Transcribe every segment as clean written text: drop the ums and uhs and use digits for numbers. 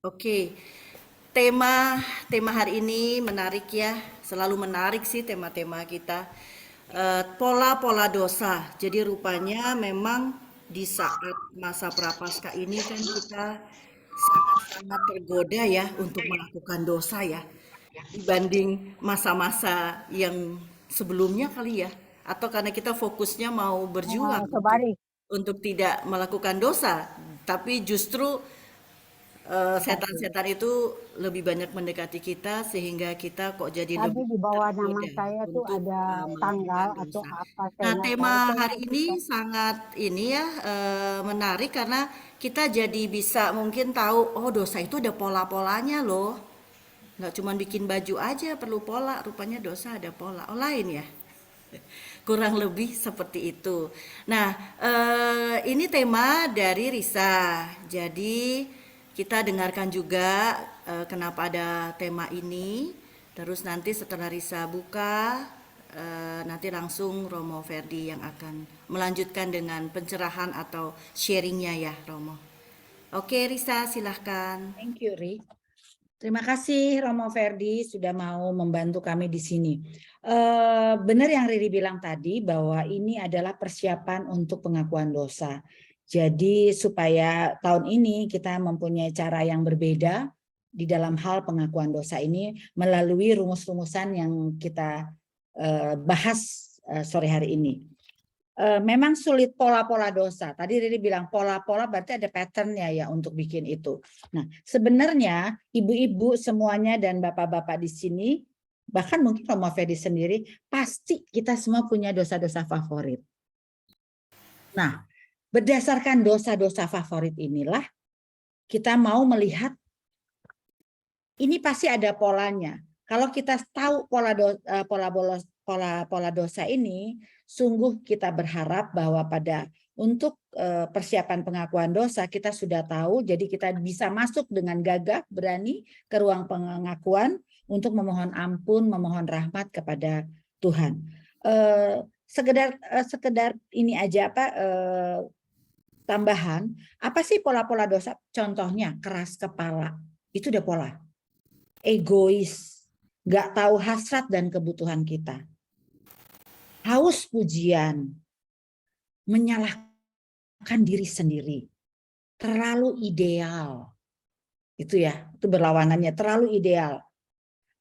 Oke, tema tema hari ini menarik ya, selalu menarik sih tema-tema kita. Pola-pola dosa. Jadi rupanya memang di saat masa prapaskah ini kan kita sangat-sangat tergoda ya untuk melakukan dosa ya, dibanding masa-masa yang sebelumnya kali ya. Atau karena kita fokusnya mau berjuang Sobari. untuk tidak melakukan dosa, tapi justru Oke. setan-setan itu lebih banyak mendekati kita sehingga kita kok jadi Tadi lebih di bawah nama tergoda saya tuh untuk ada tanggal melakukan atau dosa. apa, saya Nah, nggak tahu. tema Saya nggak hari ikut ini Kak. sangat ini ya menarik karena kita jadi bisa mungkin tahu oh dosa itu ada pola-polanya loh. Nggak cuma bikin baju aja perlu pola, rupanya dosa ada pola. Oh lain ya. Kurang lebih seperti itu. Nah, ini tema dari Risa. Jadi kita dengarkan juga kenapa ada tema ini. Terus nanti setelah Risa buka, nanti langsung Romo Ferdi yang akan melanjutkan dengan pencerahan atau sharingnya ya Romo. Oke Risa silahkan. Thank you, Ri. Terima kasih Romo Ferdi sudah mau membantu kami di sini. Benar yang Riri bilang tadi bahwa ini adalah persiapan untuk pengakuan dosa. Jadi supaya tahun ini kita mempunyai cara yang berbeda di dalam hal pengakuan dosa ini melalui rumus-rumusan yang kita bahas sore hari ini. Memang sulit pola-pola dosa. Tadi Riri bilang pola-pola berarti ada patternnya ya untuk bikin itu. Nah, sebenarnya ibu-ibu semuanya dan bapak-bapak di sini, bahkan mungkin Romo Fedi sendiri, pasti kita semua punya dosa-dosa favorit. Nah, berdasarkan dosa-dosa favorit inilah kita mau melihat ini pasti ada polanya. Kalau kita tahu pola dosa ini, sungguh kita berharap bahwa pada untuk persiapan pengakuan dosa kita sudah tahu, jadi kita bisa masuk dengan gagah, berani ke ruang pengakuan untuk memohon ampun, memohon rahmat kepada Tuhan. Sekedar ini aja tambahan, apa sih pola-pola dosa? Contohnya keras kepala, itu udah pola. Egois, nggak tahu hasrat dan kebutuhan kita, haus pujian, menyalahkan diri sendiri, terlalu ideal, itu ya, itu berlawanannya terlalu ideal,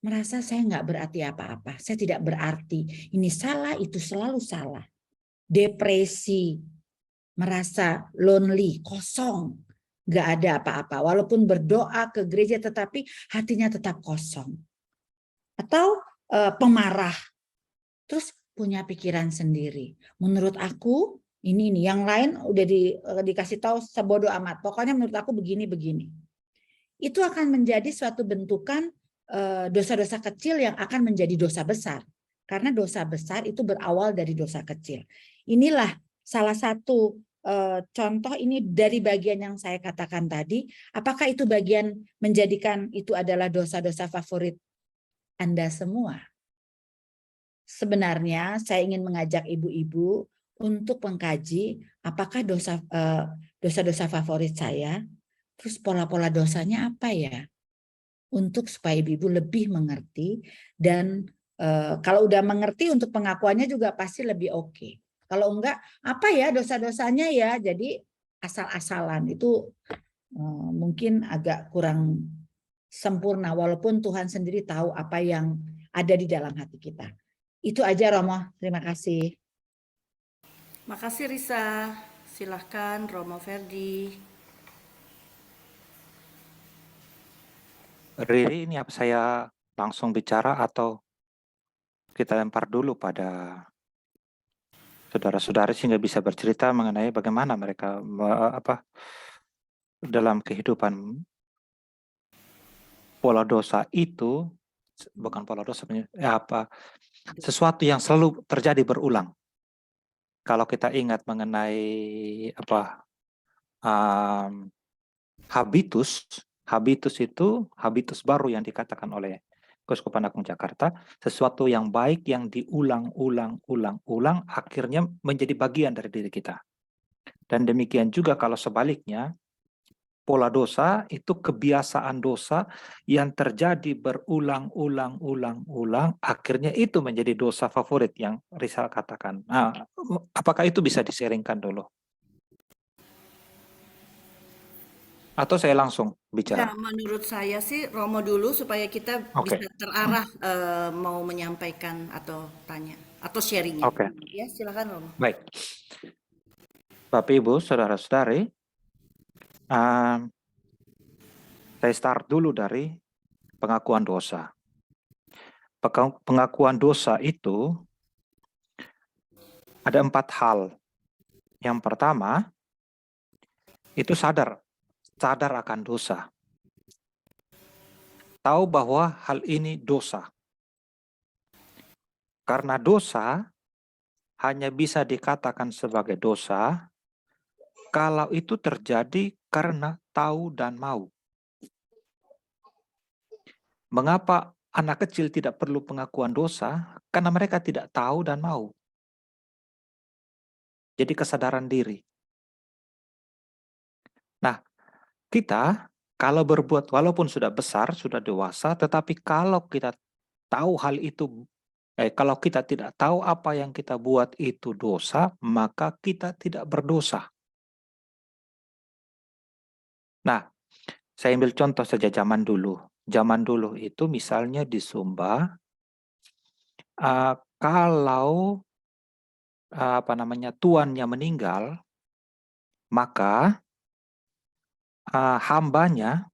merasa saya nggak berarti apa-apa, saya tidak berarti, ini salah, itu selalu salah, depresi, merasa lonely, kosong, nggak ada apa-apa, walaupun berdoa ke gereja tetapi hatinya tetap kosong, atau pemarah. Terus punya pikiran sendiri. Menurut aku ini nih, yang lain udah dikasih tahu sebodoh amat. Pokoknya menurut aku begini-begini. Itu akan menjadi suatu bentukan dosa-dosa kecil yang akan menjadi dosa besar. Karena dosa besar itu berawal dari dosa kecil. Inilah salah satu contoh ini dari bagian yang saya katakan tadi. Apakah itu bagian menjadikan itu adalah dosa-dosa favorit Anda semua? Sebenarnya saya ingin mengajak ibu-ibu untuk mengkaji apakah dosa-dosa favorit saya, terus pola-pola dosanya apa ya, untuk supaya ibu-ibu lebih mengerti dan kalau udah mengerti untuk pengakuannya juga pasti lebih oke. Kalau enggak, apa ya dosa-dosanya ya, jadi asal-asalan itu mungkin agak kurang sempurna walaupun Tuhan sendiri tahu apa yang ada di dalam hati kita. Itu aja Romo, terima kasih. Makasih Risa. Silahkan Romo Ferdi. Riri, ini apa saya langsung bicara atau kita lempar dulu pada saudara-saudari sehingga bisa bercerita mengenai bagaimana mereka dalam kehidupan pola dosa itu, bukan pola dosa, sesuatu yang selalu terjadi berulang. Kalau kita ingat mengenai habitus itu habitus baru yang dikatakan oleh Keuskupan Agung Jakarta, sesuatu yang baik yang diulang-ulang akhirnya menjadi bagian dari diri kita. Dan demikian juga kalau sebaliknya, pola dosa itu kebiasaan dosa yang terjadi berulang-ulang, akhirnya itu menjadi dosa favorit yang Rizal katakan. Nah, apakah itu bisa diseringkan dulu? Atau saya langsung Ya, bicara? menurut saya sih Romo dulu supaya kita Oke, bisa terarah mau menyampaikan atau tanya atau sharingnya. oke, Ya, silakan Romo. baik. Bapak Ibu, saudara-saudari, um, saya start dulu dari pengakuan dosa. Pengakuan dosa itu ada 4 hal. Yang pertama, itu sadar akan dosa. Tahu bahwa hal ini dosa. Karena dosa hanya bisa dikatakan sebagai dosa kalau itu terjadi karena tahu dan mau. Mengapa anak kecil tidak perlu pengakuan dosa? Karena mereka tidak tahu dan mau. Jadi kesadaran diri. Nah, kita kalau berbuat walaupun sudah besar, sudah dewasa, tetapi kalau kita tahu hal itu, kalau kita tidak tahu apa yang kita buat itu dosa, maka kita tidak berdosa. Nah, saya ambil contoh saja zaman dulu. Zaman dulu itu misalnya di Sumba, kalau tuannya meninggal, maka hambanya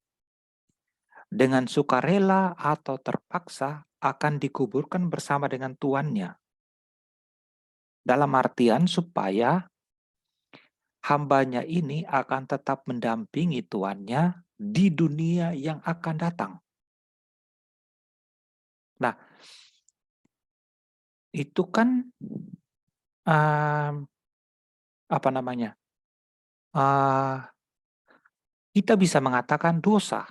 dengan sukarela atau terpaksa akan dikuburkan bersama dengan tuannya. Dalam artian supaya hambanya ini akan tetap mendampingi tuannya di dunia yang akan datang. Nah, itu kan apa namanya? Kita bisa mengatakan dosa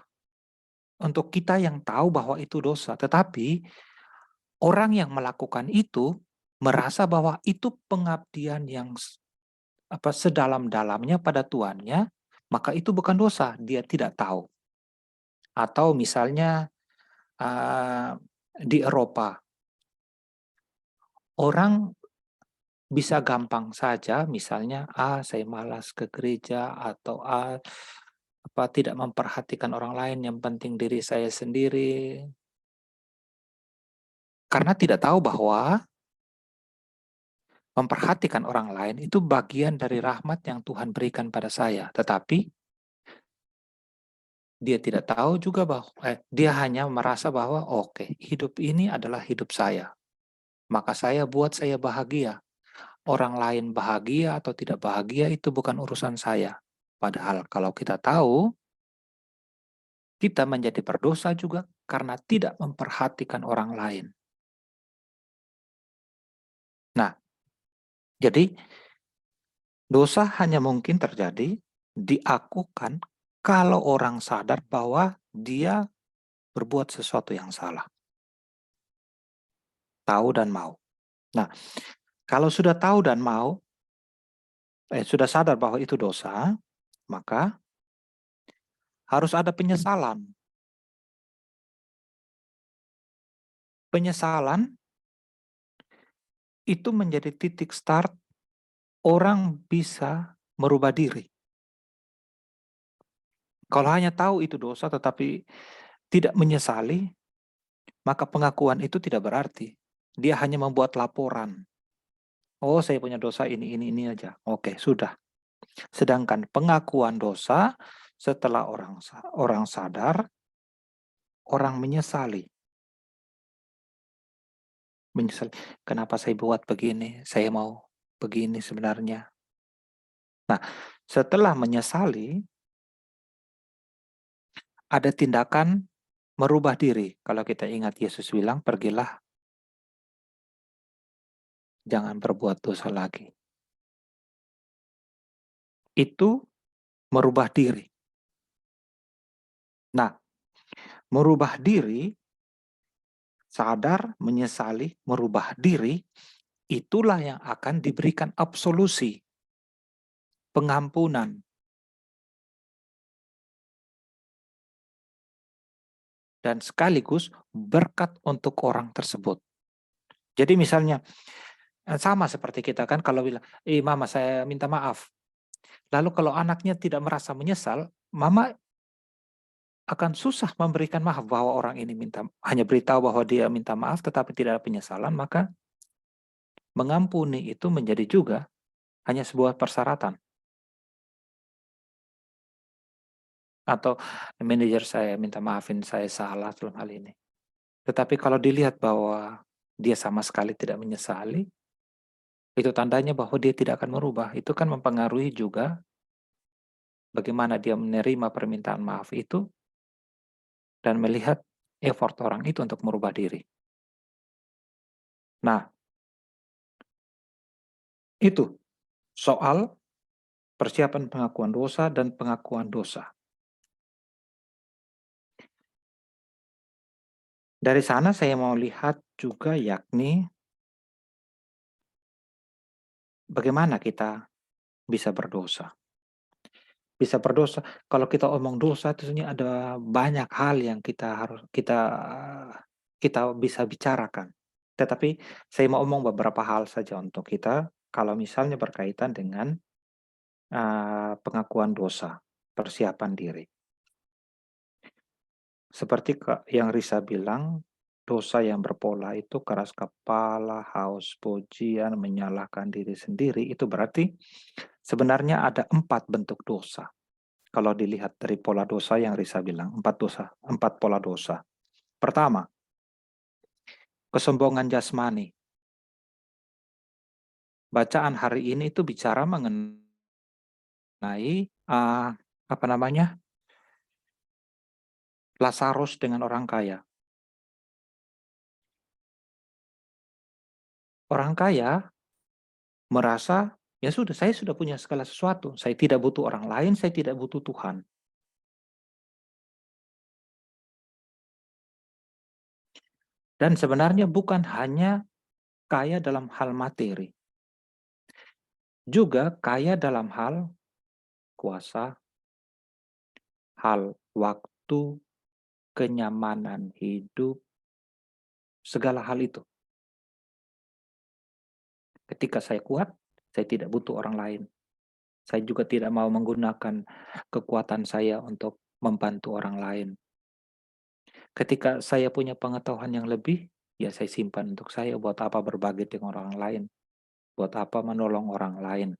untuk kita yang tahu bahwa itu dosa, tetapi orang yang melakukan itu merasa bahwa itu pengabdian yang sedalam-dalamnya pada tuannya, maka itu bukan dosa, dia tidak tahu. Atau misalnya di Eropa, orang bisa gampang saja misalnya, saya malas ke gereja, atau tidak memperhatikan orang lain, yang penting diri saya sendiri. Karena tidak tahu bahwa memperhatikan orang lain itu bagian dari rahmat yang Tuhan berikan pada saya. Tetapi dia tidak tahu juga bahwa dia hanya merasa bahwa oke, hidup ini adalah hidup saya. Maka saya buat saya bahagia. Orang lain bahagia atau tidak bahagia itu bukan urusan saya. Padahal kalau kita tahu, kita menjadi berdosa juga karena tidak memperhatikan orang lain. Nah, jadi dosa hanya mungkin terjadi, diakukan kalau orang sadar bahwa dia berbuat sesuatu yang salah. Tahu dan mau. Nah, kalau sudah tahu dan mau, sudah sadar bahwa itu dosa, maka harus ada penyesalan. Penyesalan itu menjadi titik start orang bisa merubah diri. Kalau hanya tahu itu dosa tetapi tidak menyesali, maka pengakuan itu tidak berarti. Dia hanya membuat laporan. Oh, saya punya dosa ini aja. Oke, sudah. Sedangkan pengakuan dosa setelah orang sadar, orang menyesali. Menyesali, kenapa saya buat begini? Saya mau begini sebenarnya. Nah, setelah menyesali, ada tindakan merubah diri. Kalau kita ingat Yesus bilang, pergilah, jangan berbuat dosa lagi. Itu merubah diri. Nah, merubah diri, sadar, menyesali, merubah diri, itulah yang akan diberikan absolusi, pengampunan. dan sekaligus berkat untuk orang tersebut. Jadi misalnya sama seperti kita kan kalau bilang, mama saya minta maaf. Lalu kalau anaknya tidak merasa menyesal, mama akan susah memberikan maaf bahwa orang ini hanya beritahu bahwa dia minta maaf tetapi tidak ada penyesalan, maka mengampuni itu menjadi juga hanya sebuah persyaratan. Atau manajer saya minta maafin saya salah dalam hal ini. Tetapi kalau dilihat bahwa dia sama sekali tidak menyesali, itu tandanya bahwa dia tidak akan merubah. Itu kan mempengaruhi juga bagaimana dia menerima permintaan maaf itu dan melihat effort orang itu untuk merubah diri. Nah, itu soal persiapan pengakuan dosa dan pengakuan dosa. Dari sana saya mau lihat juga yakni bagaimana kita bisa berdosa. Bisa berdosa, kalau kita omong dosa itu sebenarnya ada banyak hal yang kita bisa bicarakan. Tetapi saya mau omong beberapa hal saja untuk kita kalau misalnya berkaitan dengan pengakuan dosa, persiapan diri. Seperti yang Risa bilang, dosa yang berpola itu keras kepala, haus pujian, menyalahkan diri sendiri, itu berarti sebenarnya ada 4 bentuk dosa. Kalau dilihat dari pola dosa yang Risa bilang, 4 pola dosa. Pertama, kesombongan jasmani. Bacaan hari ini itu bicara mengenai Lazarus dengan orang kaya. Orang kaya merasa, ya sudah, saya sudah punya segala sesuatu. Saya tidak butuh orang lain, saya tidak butuh Tuhan. Dan sebenarnya bukan hanya kaya dalam hal materi. Juga kaya dalam hal kuasa, hal waktu, kenyamanan hidup, segala hal itu. Ketika saya kuat, saya tidak butuh orang lain. Saya juga tidak mau menggunakan kekuatan saya untuk membantu orang lain. Ketika saya punya pengetahuan yang lebih, ya saya simpan untuk saya. Buat apa berbagi dengan orang lain? Buat apa menolong orang lain?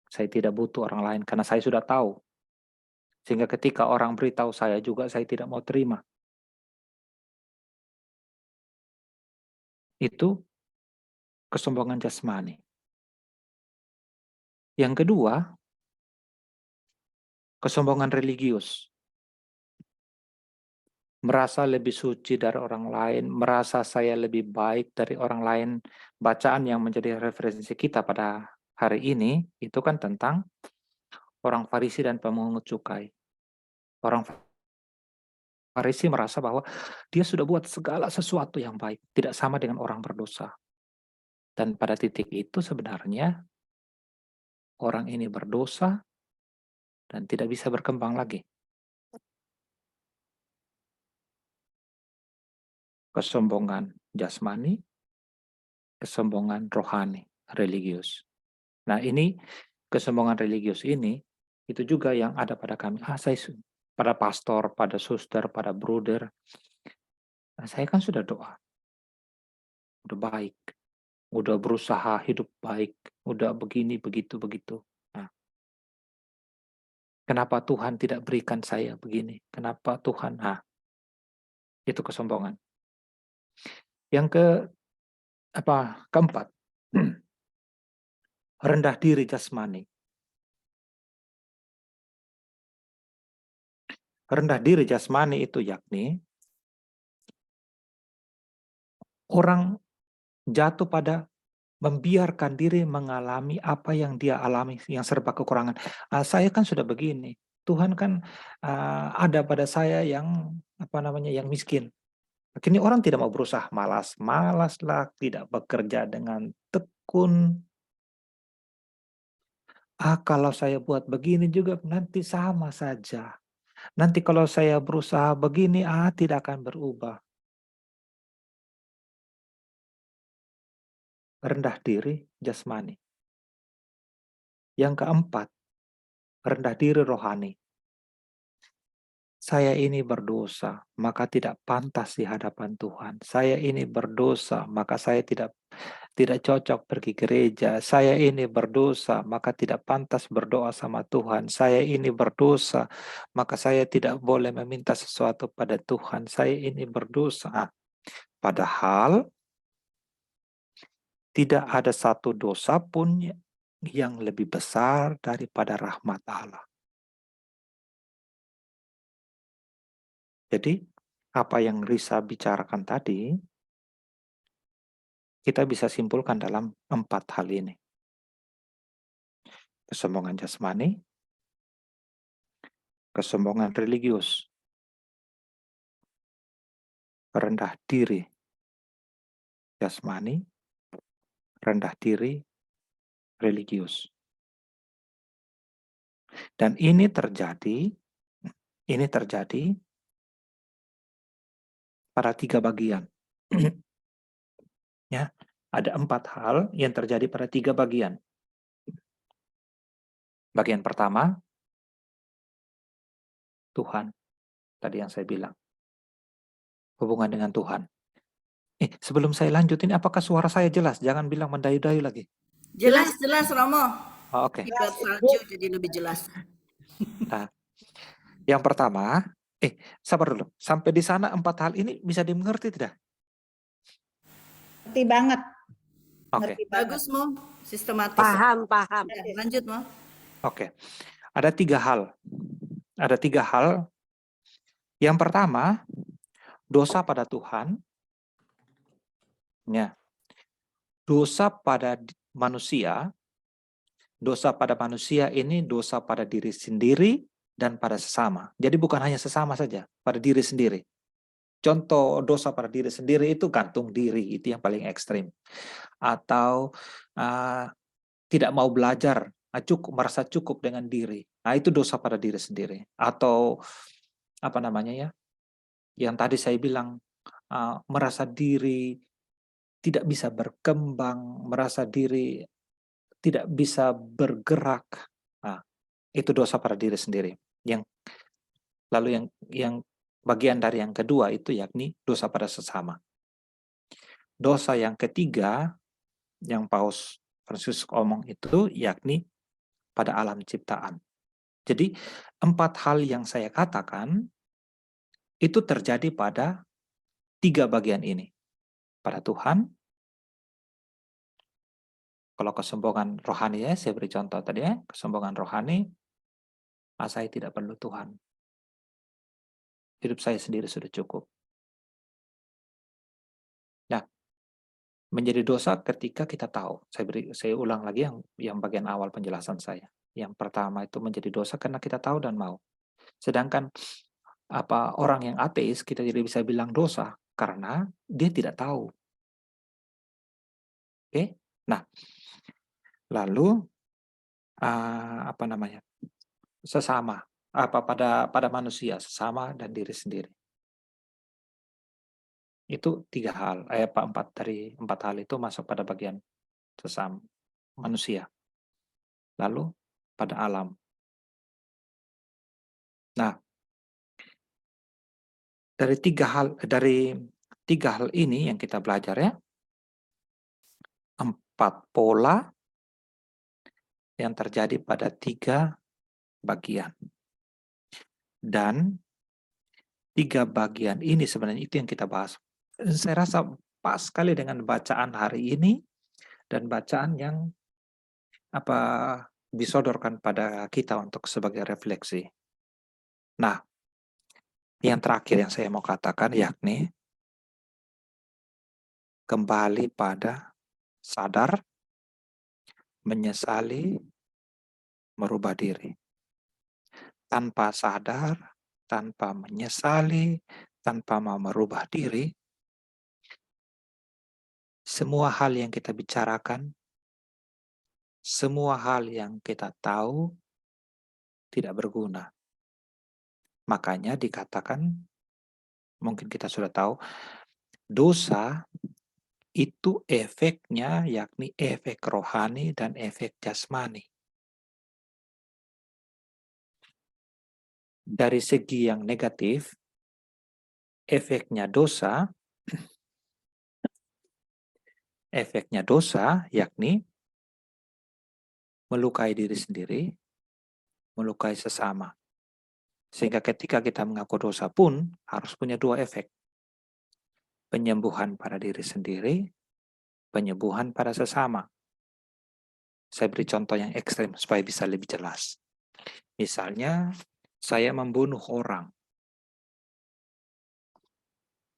Saya tidak butuh orang lain karena saya sudah tahu. Sehingga ketika orang beritahu saya juga, saya tidak mau terima. Itu kesombongan jasmani. Yang kedua, kesombongan religius. Merasa lebih suci dari orang lain, merasa saya lebih baik dari orang lain. Bacaan yang menjadi referensi kita pada hari ini, itu kan tentang orang Farisi dan pemungut cukai. Orang Farisi merasa bahwa dia sudah buat segala sesuatu yang baik, tidak sama dengan orang berdosa. Dan pada titik itu sebenarnya orang ini berdosa dan tidak bisa berkembang lagi. Kesombongan jasmani, kesombongan rohani, religius. Nah, ini kesombongan religius ini itu juga yang ada pada kami. Pada pastor, pada suster, pada bruder. Nah, saya kan sudah doa. Udah baik. Udah berusaha hidup baik. Udah begini, begitu, begitu. Nah, kenapa Tuhan tidak berikan saya begini? Kenapa Tuhan? Nah, itu kesombongan. Yang keempat, rendah diri jasmani. Rendah diri jasmani itu yakni orang jatuh pada membiarkan diri mengalami apa yang dia alami, yang serba kekurangan. Saya kan sudah begini, Tuhan kan ada pada saya yang yang miskin. Akhirnya orang tidak mau berusaha, malas-malaslah, tidak bekerja dengan tekun. Kalau saya buat begini juga nanti sama saja. Nanti kalau saya berusaha begini, tidak akan berubah. Rendah diri jasmani. Yang keempat, rendah diri rohani. Saya ini berdosa, maka tidak pantas di hadapan Tuhan. Saya ini berdosa, maka saya tidak cocok pergi gereja. Saya ini berdosa, maka tidak pantas berdoa sama Tuhan. Saya ini berdosa, maka saya tidak boleh meminta sesuatu pada Tuhan. Saya ini berdosa. Padahal tidak ada satu dosa pun yang lebih besar daripada rahmat Allah. Jadi, apa yang Risa bicarakan tadi, kita bisa simpulkan dalam 4 hal ini. Kesombongan jasmani, kesombongan religius, rendah diri jasmani, rendah diri religius. Dan ini terjadi pada 3 bagian. Ya, ada 4 hal yang terjadi pada 3 bagian. Bagian pertama, Tuhan. Tadi yang saya bilang. Hubungan dengan Tuhan. Sebelum saya lanjutin, apakah suara saya jelas? Jangan bilang mendayu-dayu lagi. Jelas, jelas Romo. Oh, oke. Akibat salju jadi lebih jelas. Nah, yang pertama, sabar dulu. Sampai di sana 4 hal ini bisa dimengerti tidak? Ngerti banget. Oke. Ngerti banget. Bagus Mo, sistematis. Paham. Ya, lanjut Mo. Oke. Ada 3 hal. Ada 3 hal. Yang pertama, dosa pada Tuhan. Ya. Dosa pada manusia. Dosa pada manusia ini dosa pada diri sendiri dan pada sesama. Jadi bukan hanya sesama saja, pada diri sendiri. Contoh dosa pada diri sendiri itu gantung diri, itu yang paling ekstrim. Atau tidak mau belajar, merasa cukup dengan diri. Nah, itu dosa pada diri sendiri. Atau apa namanya ya? Yang tadi saya bilang merasa diri tidak bisa berkembang, merasa diri tidak bisa bergerak. Nah, itu dosa pada diri sendiri. Lalu yang bagian dari yang kedua itu yakni dosa pada sesama. Dosa yang ketiga yang Paus Fransiskus omong itu yakni pada alam ciptaan. Jadi 4 hal yang saya katakan itu terjadi pada 3 bagian ini. Pada Tuhan. Kalau kesombongan rohani ya, saya beri contoh tadi ya, kesombongan rohani, saya tidak perlu Tuhan. Hidup saya sendiri sudah cukup. Nah, menjadi dosa ketika kita tahu. Saya ulang lagi yang bagian awal penjelasan saya. Yang pertama itu menjadi dosa karena kita tahu dan mau. Sedangkan orang yang ateis kita jadi bisa bilang dosa karena dia tidak tahu. Oke? Nah, lalu sesama pada manusia, sesama dan diri sendiri. Itu 3 hal, 4 hal itu masuk pada bagian sesama manusia. Lalu pada alam. Nah, dari 3 hal ini yang kita belajar ya, 4 pola yang terjadi pada 3 bagian. Dan 3 bagian ini sebenarnya itu yang kita bahas. Saya rasa pas sekali dengan bacaan hari ini dan bacaan yang disodorkan pada kita untuk sebagai refleksi. Nah, yang terakhir yang saya mau katakan yakni kembali pada sadar, menyesali, merubah diri. Tanpa sadar, tanpa menyesali, tanpa mau merubah diri, semua hal yang kita bicarakan, semua hal yang kita tahu tidak berguna. Makanya dikatakan, mungkin kita sudah tahu, dosa itu efeknya yakni efek rohani dan efek jasmani. Dari segi yang negatif, efeknya dosa yakni melukai diri sendiri, melukai sesama. Sehingga ketika kita mengaku dosa pun harus punya dua efek. Penyembuhan pada diri sendiri, penyembuhan pada sesama. Saya beri contoh yang ekstrim supaya bisa lebih jelas. Misalnya, saya membunuh orang.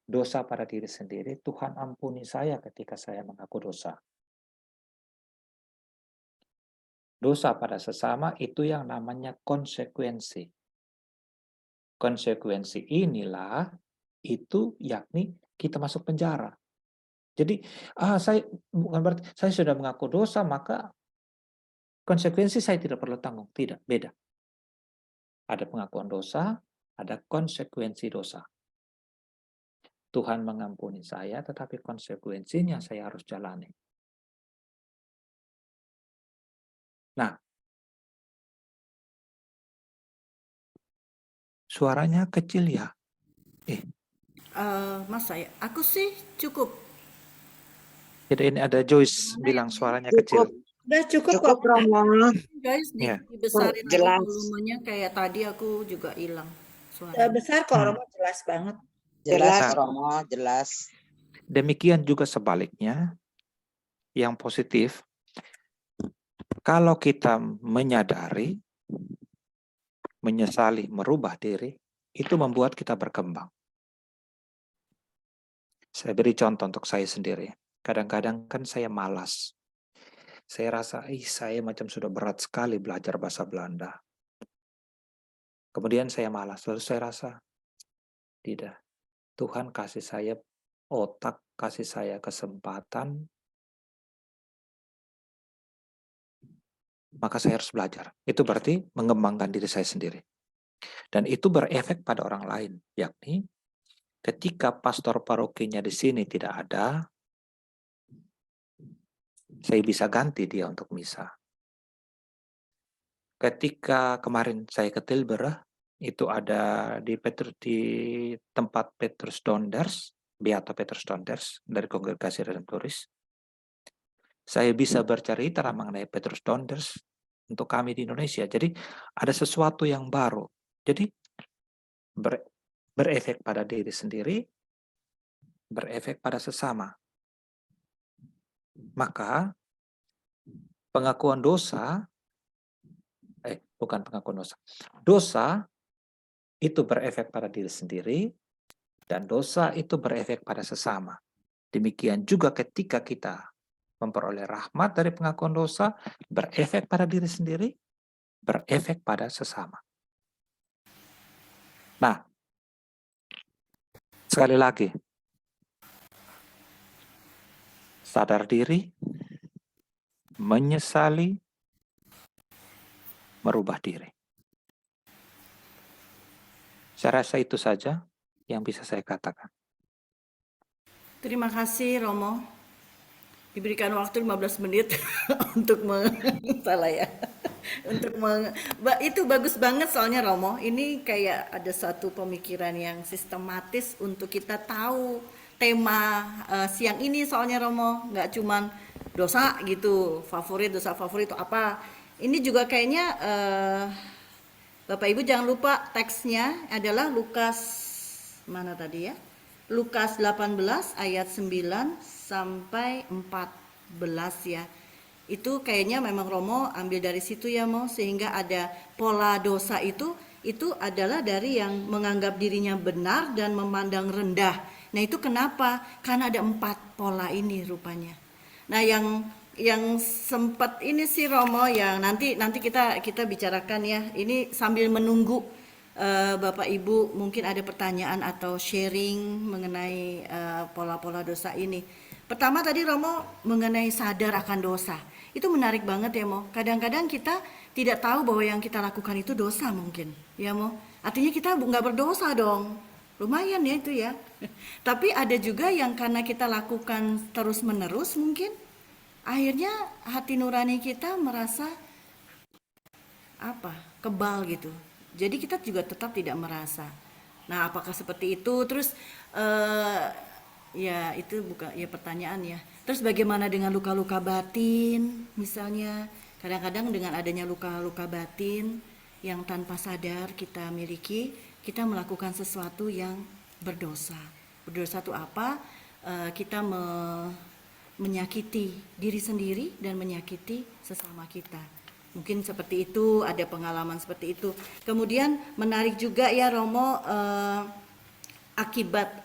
Dosa pada diri sendiri, Tuhan ampuni saya ketika saya mengaku dosa. Dosa pada sesama itu yang namanya konsekuensi. Konsekuensi inilah itu yakni kita masuk penjara. Jadi saya bukan berarti saya sudah mengaku dosa maka konsekuensi saya tidak perlu tanggung. Tidak, beda. Ada pengakuan dosa, ada konsekuensi dosa. Tuhan mengampuni saya, tetapi konsekuensinya saya harus jalani. Nah, suaranya kecil ya? Mas aku sih cukup. Jadi ini ada Joyce Gimana bilang yang suaranya Cukup. kecil. Udah cukup Cukup kok. Romo. Guys, Iya. dibesarin lagi Jelas. volumenya kayak tadi aku juga hilang Udah suaranya. besar kok Romo, jelas banget. Jelas Nah. Romo, jelas. Demikian juga sebaliknya, yang positif, kalau kita menyadari, menyesali, merubah diri, itu membuat kita berkembang. Saya beri contoh untuk saya sendiri. Kadang-kadang kan saya malas. Saya rasa, saya macam sudah berat sekali belajar bahasa Belanda. Kemudian saya malas, lalu saya rasa, tidak. Tuhan kasih saya otak, kasih saya kesempatan, maka saya harus belajar. Itu berarti mengembangkan diri saya sendiri. Dan itu berefek pada orang lain, yakni ketika pastor parokinya di sini tidak ada, saya bisa ganti dia untuk misa. Ketika kemarin saya ke Tilburg, itu ada di tempat Petrus Donders, Beato Petrus Donders dari Kongregasi Redemptoris. Saya bisa bercerita mengenai Petrus Donders untuk kami di Indonesia. Jadi ada sesuatu yang baru. Jadi berefek pada diri sendiri, berefek pada sesama. Maka pengakuan dosa, bukan pengakuan dosa. Dosa itu berefek pada diri sendiri, dan dosa itu berefek pada sesama. Demikian juga ketika kita memperoleh rahmat dari pengakuan dosa, berefek pada diri sendiri, berefek pada sesama. Nah, sekali lagi, sadar diri, menyesali, merubah diri. Saya rasa itu saja yang bisa saya katakan. Terima kasih Romo. Diberikan waktu 15 menit untuk salah ya. Itu bagus banget soalnya Romo. Ini kayak ada satu pemikiran yang sistematis untuk kita tahu tema siang ini soalnya Romo. Nggak cuman dosa gitu, dosa favorit itu apa. Ini juga kayaknya Bapak Ibu jangan lupa teksnya adalah Lukas mana tadi ya? Lukas 18 ayat 9 sampai 14 ya. Itu kayaknya memang Romo ambil dari situ ya Mo, sehingga ada pola dosa itu adalah dari yang menganggap dirinya benar dan memandang rendah. Nah itu kenapa? Karena ada 4 pola ini rupanya. Nah yang sempat ini sih Romo yang nanti kita bicarakan ya. Ini sambil menunggu Bapak Ibu mungkin ada pertanyaan atau sharing mengenai pola-pola dosa ini. Pertama tadi Romo mengenai sadar akan dosa. Itu menarik banget ya Mo. Kadang-kadang kita tidak tahu bahwa yang kita lakukan itu dosa mungkin. Ya Mo. Artinya kita nggak berdosa dong. Lumayan ya itu ya. Tapi ada juga yang karena kita lakukan terus-menerus mungkin, akhirnya hati nurani kita merasa apa? Kebal gitu. Jadi kita juga tetap tidak merasa. Nah, apakah seperti itu? Terus ya itu bukan ya pertanyaan ya. Terus bagaimana dengan luka-luka batin misalnya? Kadang-kadang dengan adanya luka-luka batin yang tanpa sadar kita miliki, kita melakukan sesuatu yang berdosa. Berdosa itu apa? Kita menyakiti diri sendiri dan menyakiti sesama kita. Mungkin seperti itu, ada pengalaman seperti itu. Kemudian menarik juga ya Romo, akibat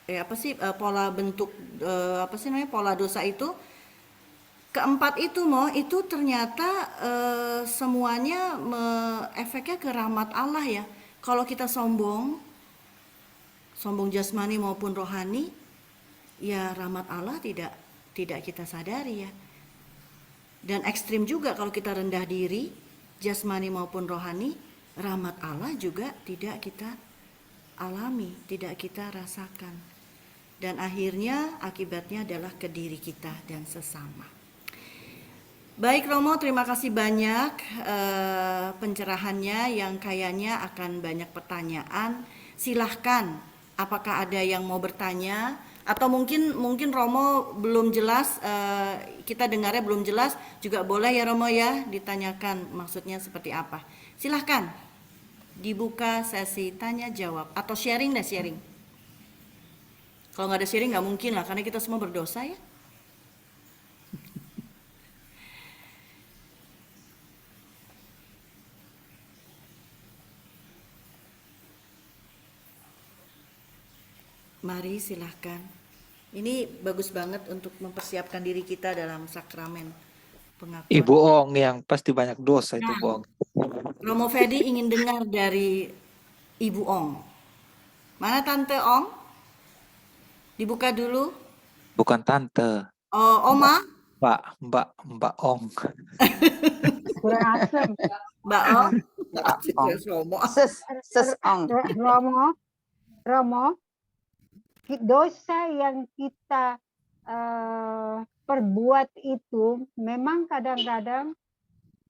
apa sih pola bentuk apa sih namanya pola dosa itu. Keempat itu itu ternyata semuanya efeknya ke rahmat Allah ya. Kalau kita sombong jasmani maupun rohani, ya rahmat Allah tidak kita sadari ya. Dan ekstrim juga kalau kita rendah diri, jasmani maupun rohani, rahmat Allah juga tidak kita alami, tidak kita rasakan. Dan akhirnya akibatnya adalah ke diri kita dan sesama. Baik Romo, terima kasih banyak pencerahannya yang kayaknya akan banyak pertanyaan. Silahkan, apakah ada yang mau bertanya? Atau mungkin Romo belum jelas, kita dengarnya belum jelas, juga boleh ya Romo ya ditanyakan maksudnya seperti apa. Silahkan dibuka sesi tanya jawab atau sharing. Kalau nggak ada sharing nggak mungkin lah, karena kita semua berdosa ya. Mari silahkan. Ini bagus banget untuk mempersiapkan diri kita dalam sakramen pengakuan. Ibu Ong yang pasti banyak dosa itu Bu Ong. Romo Fedi ingin dengar dari Ibu Ong. Mana Tante Ong? Dibuka dulu. Bukan tante, Oh, Oma? Mbak Ong. Kurang asem. Mbak Ong? Ong. Ses Ong. Romo, dosa yang kita perbuat itu memang kadang-kadang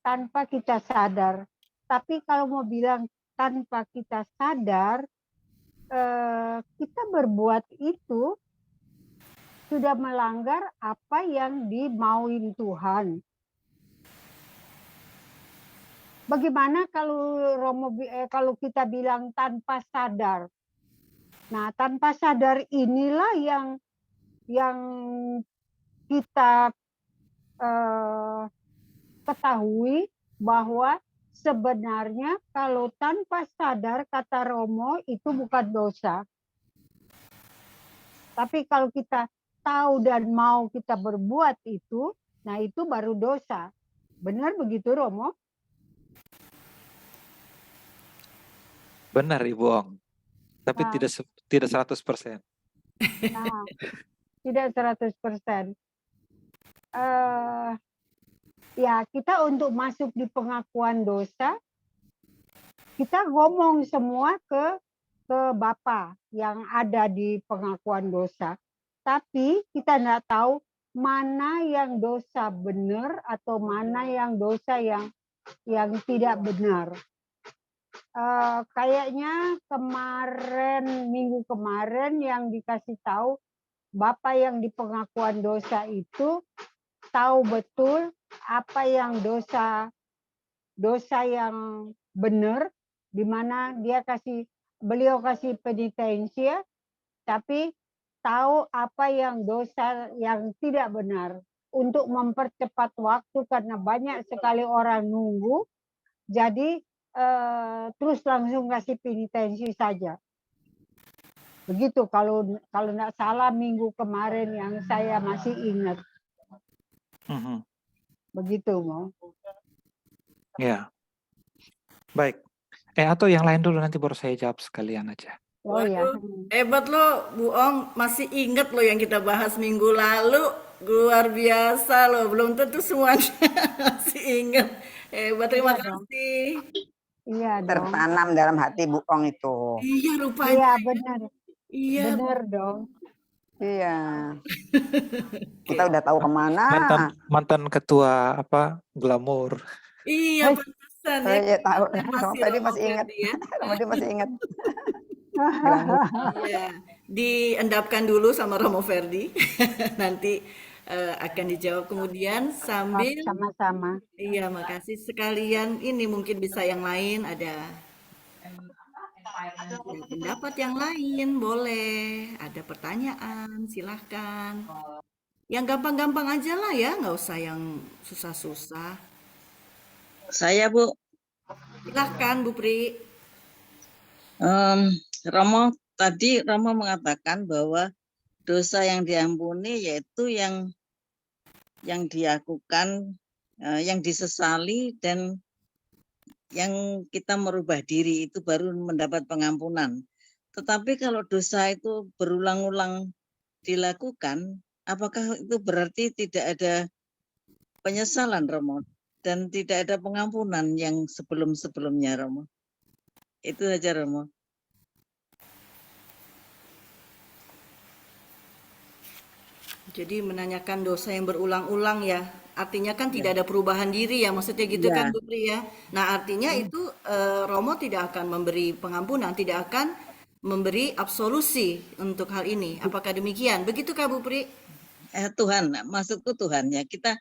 tanpa kita sadar. Tapi kalau mau bilang tanpa kita sadar, kita berbuat itu sudah melanggar apa yang dimauin Tuhan. Bagaimana kalau kalau kita bilang tanpa sadar? Nah, tanpa sadar inilah yang kita ketahui bahwa sebenarnya kalau tanpa sadar, kata Romo, itu bukan dosa. Tapi kalau kita tahu dan mau kita berbuat itu, nah itu baru dosa. Benar begitu Romo? Benar Ibu Ong. Tapi Nah. tidak 100%. Nah, tidak 100%. Ya, kita untuk masuk di pengakuan dosa, kita ngomong semua ke Bapa yang ada di pengakuan dosa. Tapi kita nggak tahu mana yang dosa benar atau mana yang dosa yang tidak benar. Kayaknya minggu kemarin yang dikasih tahu Bapak yang di pengakuan dosa itu tahu betul apa yang dosa yang benar, di mana beliau kasih penitensia, tapi tahu apa yang dosa yang tidak benar untuk mempercepat waktu karena banyak sekali orang nunggu. Jadi terus langsung kasih penitensi saja. Begitu kalau nggak salah minggu kemarin yang saya masih ingat. Begitu Mo. Ya. Baik. Atau yang lain dulu nanti baru saya jawab sekalian aja. Oh ya. Hebat lo Bu Ong, masih ingat lo yang kita bahas minggu lalu. Luar biasa lo, belum tentu semuanya masih ingat. Hebat, terima kasih. Iya dong. tertanam dalam hati Bu Ong itu. Iya rupanya. Iya benar. Iya. Benar dong. Iya. Oke. Kita udah tahu kemana. Mantan ketua apa glamour. Iya, Hai. pantesan Oh ya. iya tahu. Kelihatan Romo masih Ferdi Romo masih ingat. Ferdi ya. Romo dia masih ingat. Glamour. Iya, diendapkan dulu sama Romo Ferdi. Nanti akan dijawab kemudian sambil Sama-sama. iya, makasih sekalian. Ini mungkin bisa yang lain ada pendapat yang lain, boleh. Ada pertanyaan, silahkan. Yang gampang-gampang aja lah ya, nggak usah yang susah-susah. Saya Bu, Silahkan Bu Pri. Romo tadi Romo mengatakan bahwa dosa yang diampuni yaitu yang dilakukan, yang disesali dan yang kita merubah diri itu baru mendapat pengampunan. Tetapi kalau dosa itu berulang-ulang dilakukan, apakah itu berarti tidak ada penyesalan Romo dan tidak ada pengampunan yang sebelum-sebelumnya Romo? Itu saja Romo. Jadi menanyakan dosa yang berulang-ulang ya. Artinya kan tidak ada perubahan diri ya, maksudnya gitu kan Ya. Bu Pri ya. Nah artinya itu Romo tidak akan memberi pengampunan, tidak akan memberi absolusi untuk hal ini. Apakah demikian? Begitukah Bu Pri? Tuhan, maksudku Tuhan ya, kita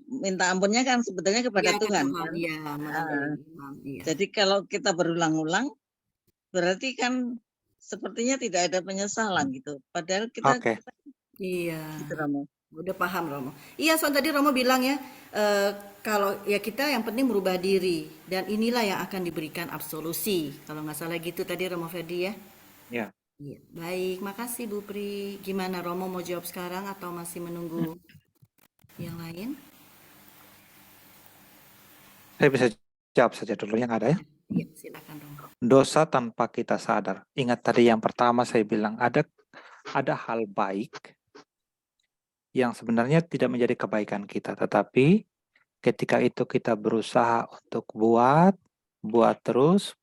minta ampunnya kan sebetulnya kepada Iya, ke Tuhan. Tuhan. Kan? Iya, melalui imam. Iya. Jadi kalau kita berulang-ulang, berarti kan sepertinya tidak ada penyesalan gitu. Padahal kita Oke. Iya. gitu Romo. Udah paham Romo. Iya, soal tadi Romo bilang ya, kalau ya kita yang penting merubah diri dan inilah yang akan diberikan absolusi. Kalau nggak salah gitu tadi Romo Ferdi ya. Ya. Iya, baik, makasih Bu Pri. Gimana Romo mau jawab sekarang atau masih menunggu yang lain? Saya bisa jawab saja dulu yang ada ya. Iya, silakan Romo. Dosa tanpa kita sadar. Ingat tadi yang pertama saya bilang ada hal baik yang sebenarnya tidak menjadi kebaikan kita, tetapi ketika itu kita berusaha untuk buat terus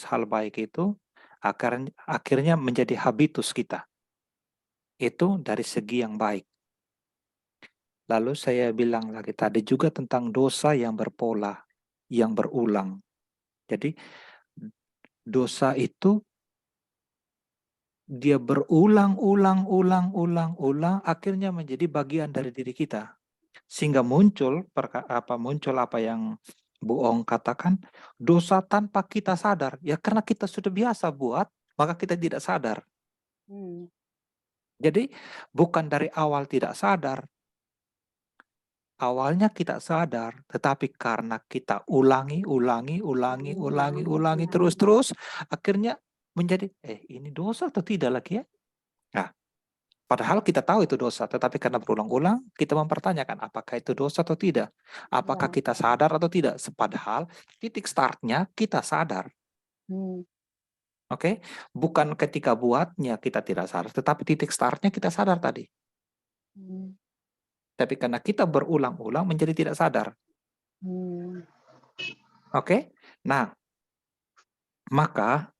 hal baik itu akhirnya menjadi habitus kita. Itu dari segi yang baik. Lalu saya bilang lagi tadi juga tentang dosa yang berpola, yang berulang. Jadi dosa itu dia berulang-ulang, akhirnya menjadi bagian dari diri kita, sehingga muncul apa yang Bu Ong katakan, dosa tanpa kita sadar. Ya karena kita sudah biasa buat, maka kita tidak sadar. Jadi bukan dari awal tidak sadar. Awalnya kita sadar, tetapi karena kita ulangi terus, akhirnya menjadi, ini dosa atau tidak lagi ya? Nah, padahal kita tahu itu dosa, tetapi karena berulang-ulang, kita mempertanyakan apakah itu dosa atau tidak. Apakah kita sadar atau tidak. Padahal titik startnya kita sadar. Oke? Bukan ketika buatnya kita tidak sadar, tetapi titik startnya kita sadar tadi. Tapi karena kita berulang-ulang menjadi tidak sadar. Oke? Nah, maka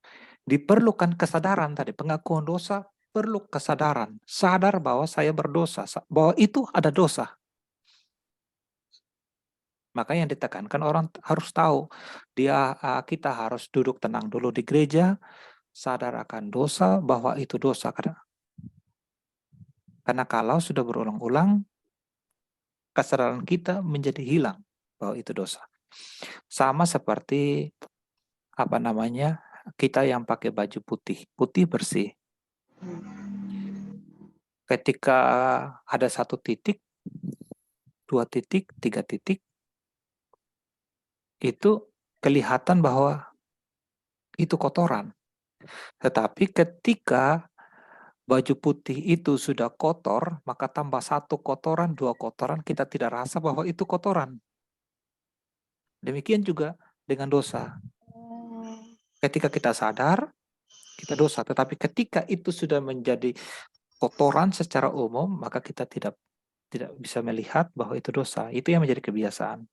diperlukan kesadaran tadi, pengakuan dosa perlu kesadaran, sadar bahwa saya berdosa, bahwa itu ada dosa. Maka yang ditekankan orang harus tahu, kita harus duduk tenang dulu di gereja, sadar akan dosa, bahwa itu dosa. Karena kalau sudah berulang-ulang, kesadaran kita menjadi hilang bahwa itu dosa. Sama seperti kita yang pakai baju putih bersih. Ketika ada 1 titik, 2 titik, 3 titik, itu kelihatan bahwa itu kotoran. Tetapi ketika baju putih itu sudah kotor, maka tambah 1 kotoran, 2 kotoran, kita tidak rasa bahwa itu kotoran. Demikian juga dengan dosa. Ketika kita sadar, kita dosa. Tetapi ketika itu sudah menjadi kotoran secara umum, maka kita tidak bisa melihat bahwa itu dosa. Itu yang menjadi kebiasaan.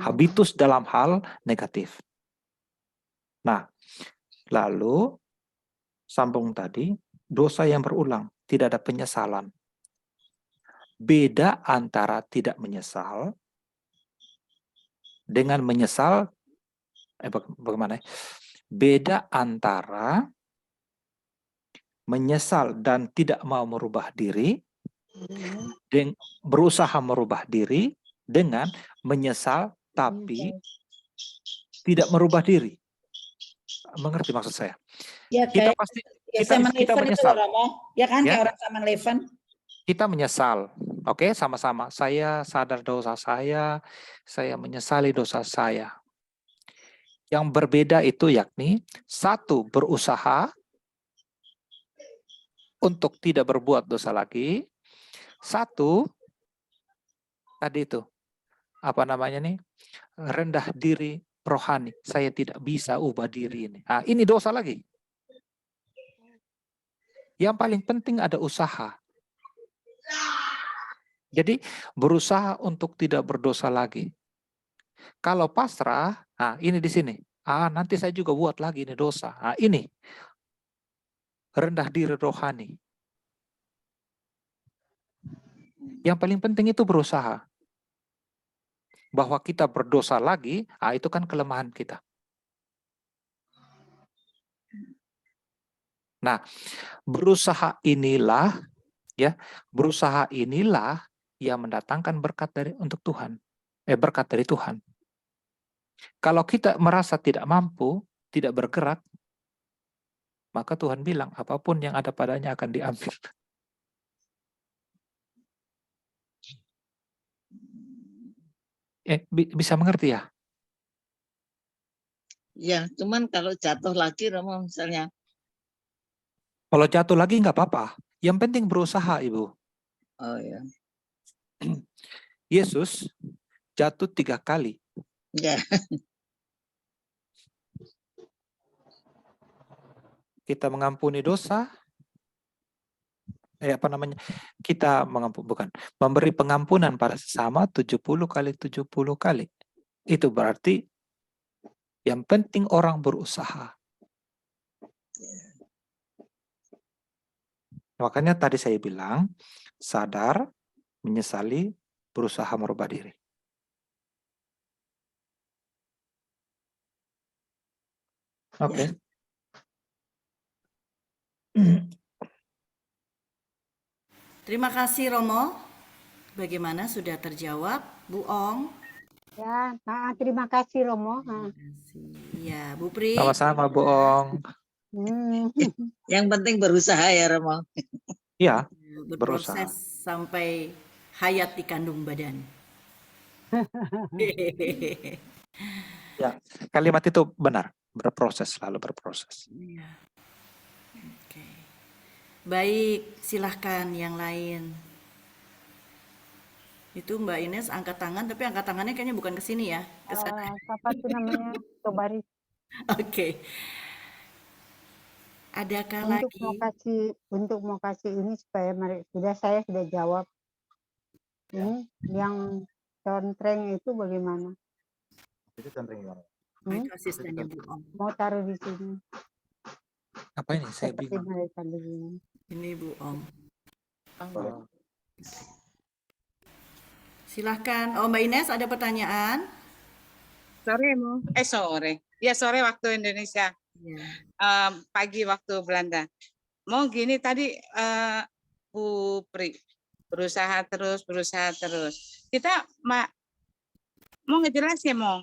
Habitus dalam hal negatif. Nah, lalu sambung tadi, dosa yang berulang, tidak ada penyesalan. Beda antara tidak menyesal dengan menyesal, bagaimana? Beda antara menyesal dan tidak mau merubah diri, berusaha merubah diri, dengan menyesal tapi tidak merubah diri. Mengerti maksud saya? Ya Kita kayak pasti ya, kita Simon kita Leven itu menyesal. loh, Romo. Ya kan, Ya. kayak orang Simon Leven. Kita menyesal. Oke, sama-sama. Saya sadar dosa saya menyesali dosa saya. Yang berbeda itu yakni, satu, berusaha untuk tidak berbuat dosa lagi. Satu, tadi itu, apa namanya nih, rendah diri rohani. Saya tidak bisa ubah diri ini. Nah, ini dosa lagi. Yang paling penting ada usaha. Jadi berusaha untuk tidak berdosa lagi. Kalau pasrah, nah ini di sini. Nanti saya juga buat lagi ini dosa. Nah, ini rendah diri rohani. Yang paling penting itu berusaha. Bahwa kita berdosa lagi, itu kan kelemahan kita. Nah, berusaha inilah yang mendatangkan berkat untuk Tuhan. Berkat dari Tuhan. Kalau kita merasa tidak mampu, tidak bergerak, maka Tuhan bilang apapun yang ada padanya akan diambil. Bisa mengerti ya? Ya, cuman kalau jatuh lagi Romo misalnya. Kalau jatuh lagi nggak apa-apa. Yang penting berusaha, Ibu. Oh ya. Yesus jatuh 3 kali. Ya. Kita mengampuni dosa. Kita memberi pengampunan pada sesama 70 kali 70 kali. Itu berarti yang penting orang berusaha. Makanya tadi saya bilang, sadar, menyesali, berusaha merubah diri. Oke. Terima kasih Romo. Bagaimana, sudah terjawab, Bu Ong? Ya, terima kasih Romo. Iya, Bu Pri. Sama-sama Bu Ong. Yang penting berusaha ya Romo. Iya, Berproses berusaha. sampai hayat di kandung badan. Ya, kalimat itu benar. Berproses, selalu berproses. Iya. Oke. Baik, silahkan yang lain. Itu Mbak Ines angkat tangan, tapi angkat tangannya kayaknya bukan ke sini ya, ke sana. Apa tuh namanya? Tobaris. Oke. Adakah lagi? Untuk mau kasih ini supaya saya sudah jawab. Ini yang contreng itu bagaimana? Itu contreng gimana? Itu asistennya Bu Ong. Mau taruh di sini. Apa ini? Saya Seperti bingung. mereka begini. Ini Bu Ong. Oh. Silahkan. Oh, Mbak Ines ada pertanyaan? Sore. Ya, sore waktu Indonesia. Ya. Pagi waktu Belanda. Mau gini tadi Bu Pri, berusaha terus. Kita mau ngejelas ya mau?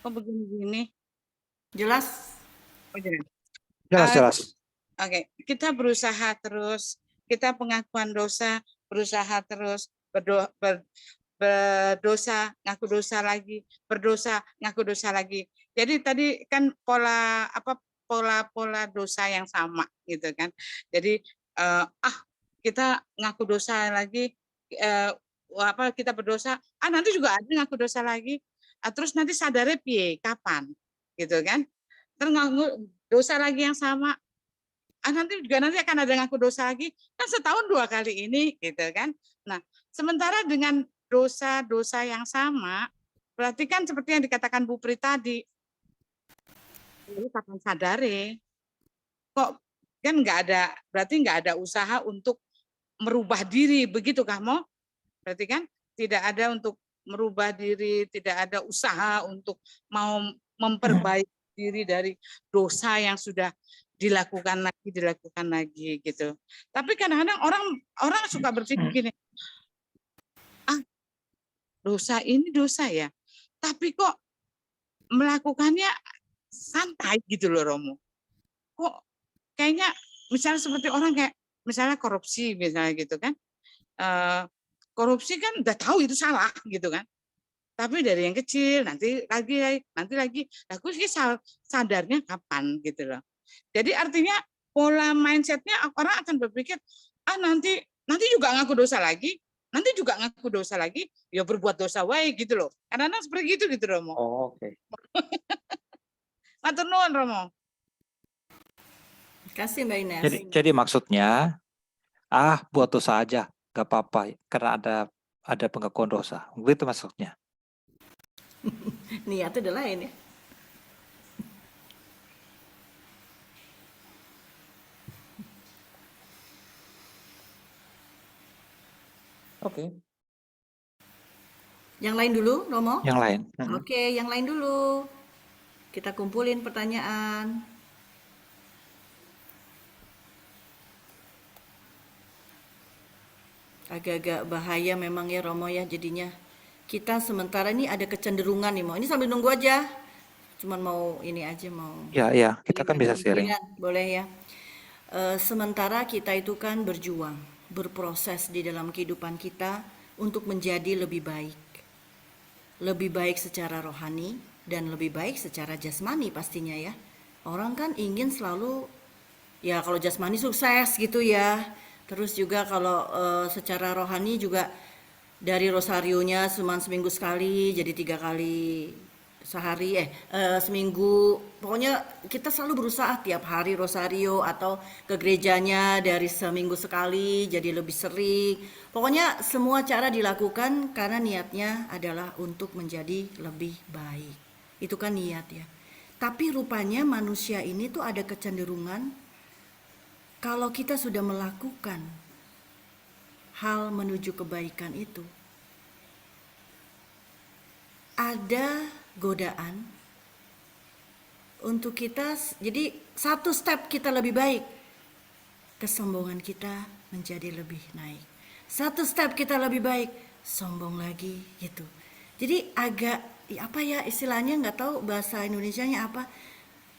Kok begini-gini? Jelas? Oh, jelas. Jelas. Oke, kita berusaha terus, kita pengakuan dosa, berusaha terus, berdosa, ngaku dosa lagi, berdosa, ngaku dosa lagi. Jadi tadi kan pola dosa yang sama gitu kan. Jadi kita ngaku dosa lagi, kita berdosa, nanti juga ada ngaku dosa lagi. Terus nanti sadarnya piye, kapan gitu kan. Terus ngaku dosa lagi yang sama. Nanti akan ada ngaku dosa lagi, kan setahun 2 kali ini gitu kan. Nah, sementara dengan dosa-dosa yang sama, berarti kan seperti yang dikatakan Bu Pri tadi, Lalu kapan sadare? Kok kan nggak ada, berarti nggak ada usaha untuk merubah diri, begitukah Mo? Berarti kan tidak ada untuk merubah diri, tidak ada usaha untuk mau memperbaiki diri dari dosa yang sudah dilakukan lagi gitu. Tapi kadang-kadang orang suka berpikir gini, ah dosa ini dosa ya, tapi kok melakukannya santai gitu loh Romo. Kok kayaknya misalnya seperti orang kayak misalnya korupsi misalnya gitu kan. Korupsi kan udah tahu itu salah gitu kan. Tapi dari yang kecil nanti lagi. Aku sih sadarnya kapan gitu loh. Jadi artinya pola mindsetnya orang akan berpikir nanti juga ngaku dosa lagi, ya berbuat dosa wae gitu loh. Kadang-kadang seperti gitu Romo. Oh, oke. Matur nuwun Romo. Kasih Mbak Ines. Jadi maksudnya, buat dosa aja, gak apa-apa, karena ada pengakuan dosa. Begitu maksudnya. Niatnya udah lain ya. Oke. Yang lain dulu, Romo? Yang lain. Oke, yang lain dulu. Kita kumpulin pertanyaan. Agak-agak bahaya memang ya Romo ya jadinya. Kita sementara ini ada kecenderungan nih Mo. Ini sambil nunggu aja. Cuman mau ini aja mau. Ya, kita kan bisa sharing. Boleh ya. Sementara kita itu kan berjuang, berproses di dalam kehidupan kita untuk menjadi lebih baik. Lebih baik secara rohani dan lebih baik secara jasmani pastinya ya. Orang kan ingin selalu ya kalau jasmani sukses gitu ya. Terus juga kalau secara rohani juga dari rosarionya cuma seminggu sekali jadi 3 kali sehari seminggu. Pokoknya kita selalu berusaha tiap hari rosario atau ke gerejanya dari seminggu sekali jadi lebih sering. Pokoknya semua cara dilakukan karena niatnya adalah untuk menjadi lebih baik. Itu kan niat ya. Tapi rupanya manusia ini tuh ada kecenderungan kalau kita sudah melakukan hal menuju kebaikan itu, ada godaan untuk kita, jadi satu step kita lebih baik, kesombongan kita menjadi lebih naik. Satu step kita lebih baik, sombong lagi gitu. Jadi agak apa ya istilahnya, nggak tahu bahasa Indonesianya apa.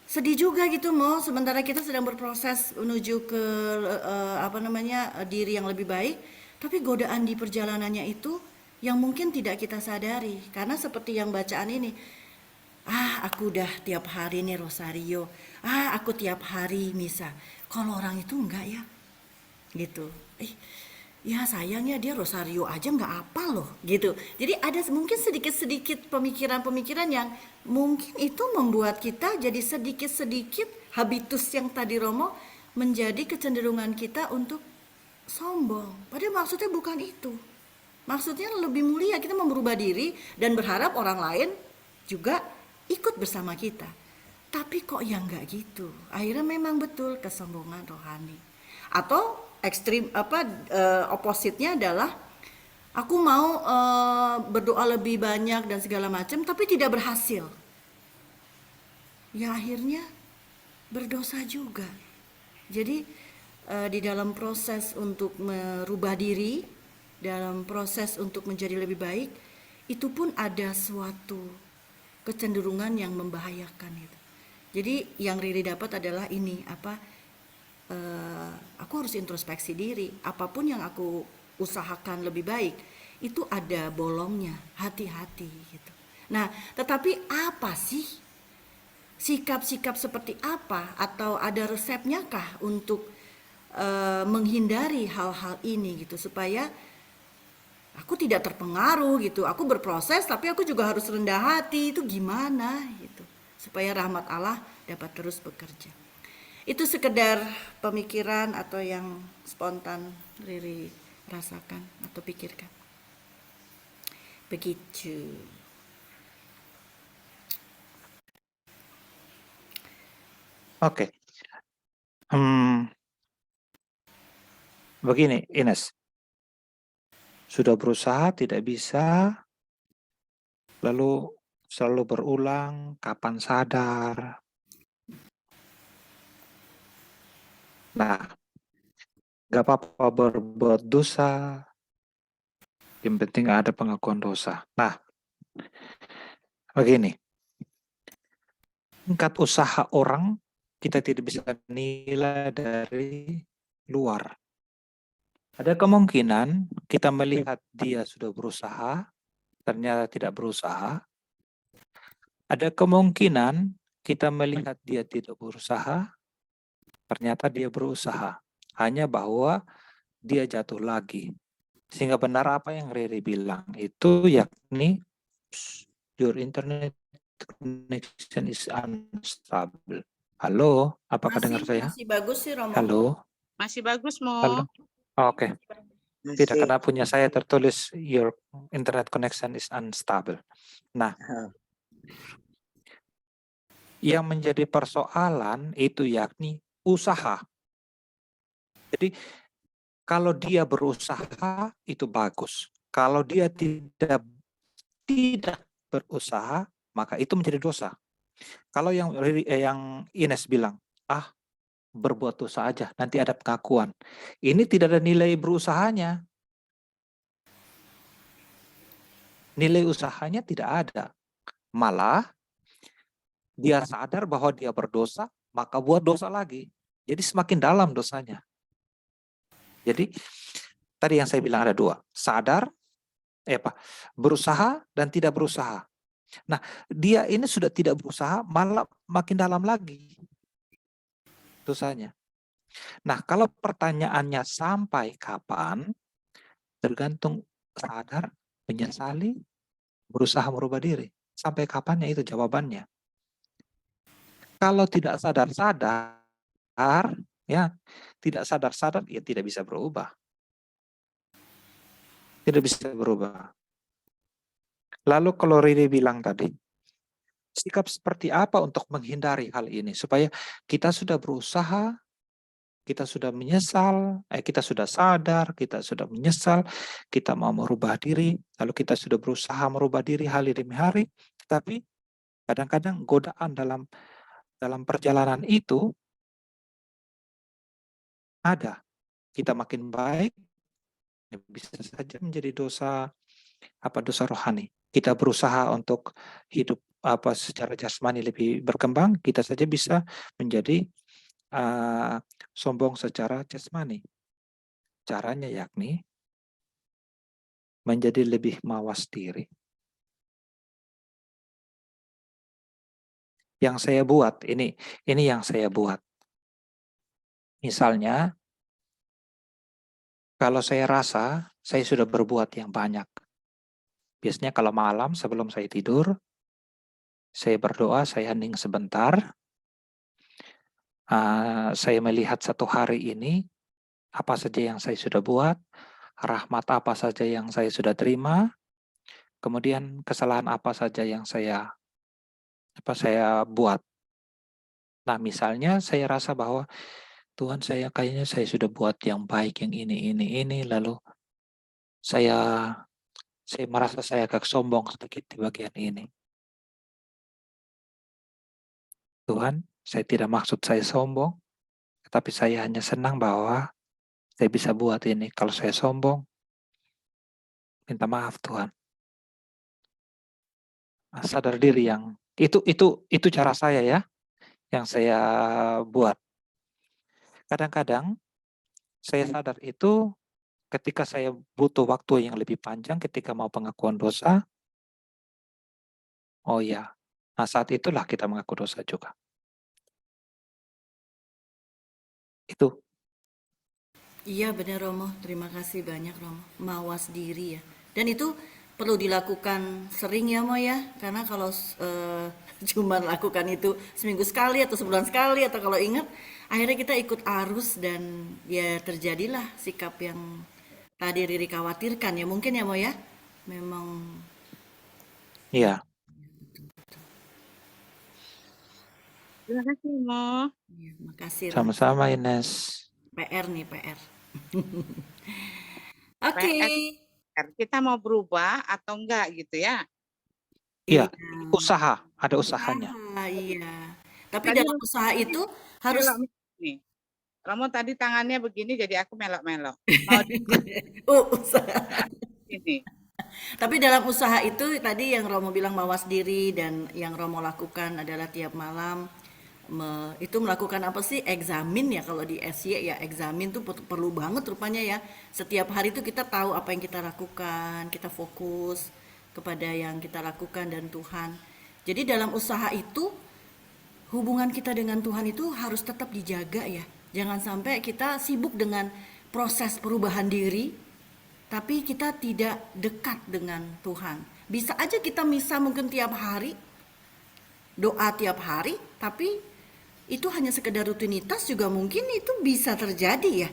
Sedih juga gitu Mo, sementara kita sedang berproses menuju ke diri yang lebih baik, tapi godaan di perjalanannya itu yang mungkin tidak kita sadari. Karena seperti yang bacaan ini, aku udah tiap hari nih rosario, aku tiap hari misa. Kalau orang itu enggak ya, gitu. Ya sayangnya dia rosario aja nggak apa loh gitu. Jadi ada mungkin sedikit-sedikit pemikiran-pemikiran yang mungkin itu membuat kita jadi sedikit-sedikit habitus yang tadi Romo menjadi kecenderungan kita untuk sombong. Padahal maksudnya bukan itu. Maksudnya lebih mulia, kita merubah diri dan berharap orang lain juga ikut bersama kita. Tapi kok yang nggak gitu. Akhirnya memang betul kesombongan rohani. Atau ekstrim opositnya adalah aku mau berdoa lebih banyak dan segala macam tapi tidak berhasil, ya akhirnya berdosa juga. Jadi di dalam proses untuk merubah diri, dalam proses untuk menjadi lebih baik, itu pun ada suatu kecenderungan yang membahayakan itu. Jadi yang Riri dapat adalah ini aku harus introspeksi diri. Apapun yang aku usahakan lebih baik itu ada bolongnya, hati-hati gitu. Nah, tetapi apa sih sikap-sikap seperti apa, atau ada resepnya kah untuk menghindari hal-hal ini gitu, supaya aku tidak terpengaruh gitu. Aku berproses tapi aku juga harus rendah hati, itu gimana gitu, supaya rahmat Allah dapat terus bekerja. Itu sekedar pemikiran atau yang spontan Riri rasakan atau pikirkan. Begitu. Oke. Begini, Ines. Sudah berusaha, tidak bisa, lalu selalu berulang, kapan sadar? Nah, gak apa-apa berbuat dosa, yang penting ada pengakuan dosa. Nah, begini, tingkat usaha orang kita tidak bisa nilai dari luar. Ada kemungkinan kita melihat dia sudah berusaha, ternyata tidak berusaha. Ada kemungkinan kita melihat dia tidak berusaha, ternyata dia berusaha. Hanya bahwa dia jatuh lagi. Sehingga benar apa yang Riri bilang itu, yakni your internet connection is unstable. Halo, apakah dengar saya? Masih bagus sih Romo. Halo, Masih bagus, Mo. halo. Oke. Tidak, Masih. karena punya saya tertulis your internet connection is unstable. Nah, yang menjadi persoalan itu yakni usaha. Jadi kalau dia berusaha itu bagus. Kalau dia tidak berusaha, maka itu menjadi dosa. Kalau yang Ines bilang, berbuat dosa aja, nanti ada pengakuan. Ini tidak ada nilai berusahanya. Nilai usahanya tidak ada. Malah dia sadar bahwa dia berdosa, maka buat dosa lagi. Jadi semakin dalam dosanya. Jadi tadi yang saya bilang ada dua, sadar, berusaha dan tidak berusaha. Nah, dia ini sudah tidak berusaha, malah makin dalam lagi dosanya. Nah, kalau pertanyaannya sampai kapan, tergantung sadar, menyesali, berusaha merubah diri. Sampai kapannya itu jawabannya. Kalau tidak sadar-sadar, ya tidak bisa berubah. Tidak bisa berubah. Lalu kalau Riri bilang tadi, sikap seperti apa untuk menghindari hal ini? Supaya kita sudah berusaha, kita sudah menyesal, kita sudah sadar, kita sudah menyesal, kita mau merubah diri, lalu kita sudah berusaha merubah diri hari demi hari, tapi kadang-kadang godaan dalam perjalanan itu ada. Kita makin baik, bisa saja menjadi dosa rohani. Kita berusaha untuk hidup secara jasmani lebih berkembang, kita saja bisa menjadi sombong secara jasmani. Caranya yakni menjadi lebih mawas diri. Yang saya buat, ini yang saya buat. Misalnya, kalau saya rasa saya sudah berbuat yang banyak. Biasanya kalau malam sebelum saya tidur, saya berdoa, saya hening sebentar. Saya melihat satu hari ini, apa saja yang saya sudah buat, rahmat apa saja yang saya sudah terima, kemudian kesalahan apa saja yang saya buat. Nah, misalnya saya rasa bahwa Tuhan, kayaknya saya sudah buat yang baik, yang ini, lalu saya merasa saya agak sombong sedikit di bagian ini. Tuhan, saya tidak maksud saya sombong, tapi saya hanya senang bahwa saya bisa buat ini. Kalau saya sombong, minta maaf Tuhan. Sadar diri yang itu cara saya ya, yang saya buat. Kadang-kadang saya sadar itu ketika saya butuh waktu yang lebih panjang ketika mau pengakuan dosa. Oh ya, nah saat itulah kita mengaku dosa juga. Itu. Iya benar Romo, terima kasih banyak Romo. Mawas diri ya. Dan itu perlu dilakukan sering ya Mo ya, karena kalau cuma lakukan itu seminggu sekali atau sebulan sekali, atau kalau ingat akhirnya kita ikut arus dan ya terjadilah sikap yang tadi Riri khawatirkan ya, mungkin ya Mo ya. Memang Iya. Terima kasih, Mo. Ya, makasih Rom. Sama-sama Ines. PR nih, PR. Oke. PR. Kita mau berubah atau enggak gitu ya. Iya, Iya. usaha, ada usahanya. Usaha, iya. Tapi Tadi dalam usaha itu harus melok nih. Romo tadi tangannya begini jadi aku melok-melok. Mau usaha. ini. Tapi dalam usaha itu tadi yang Romo bilang mawas diri dan yang Romo lakukan adalah tiap malam itu melakukan apa sih? Eksamin ya, kalau di SY ya, eksamin tuh perlu banget rupanya ya. Setiap hari tuh kita tahu apa yang kita lakukan, kita fokus kepada yang kita lakukan dan Tuhan. Jadi dalam usaha itu hubungan kita dengan Tuhan itu harus tetap dijaga ya. Jangan sampai kita sibuk dengan proses perubahan diri, tapi kita tidak dekat dengan Tuhan. Bisa aja kita misa mungkin tiap hari, doa tiap hari, tapi itu hanya sekedar rutinitas juga mungkin itu bisa terjadi ya.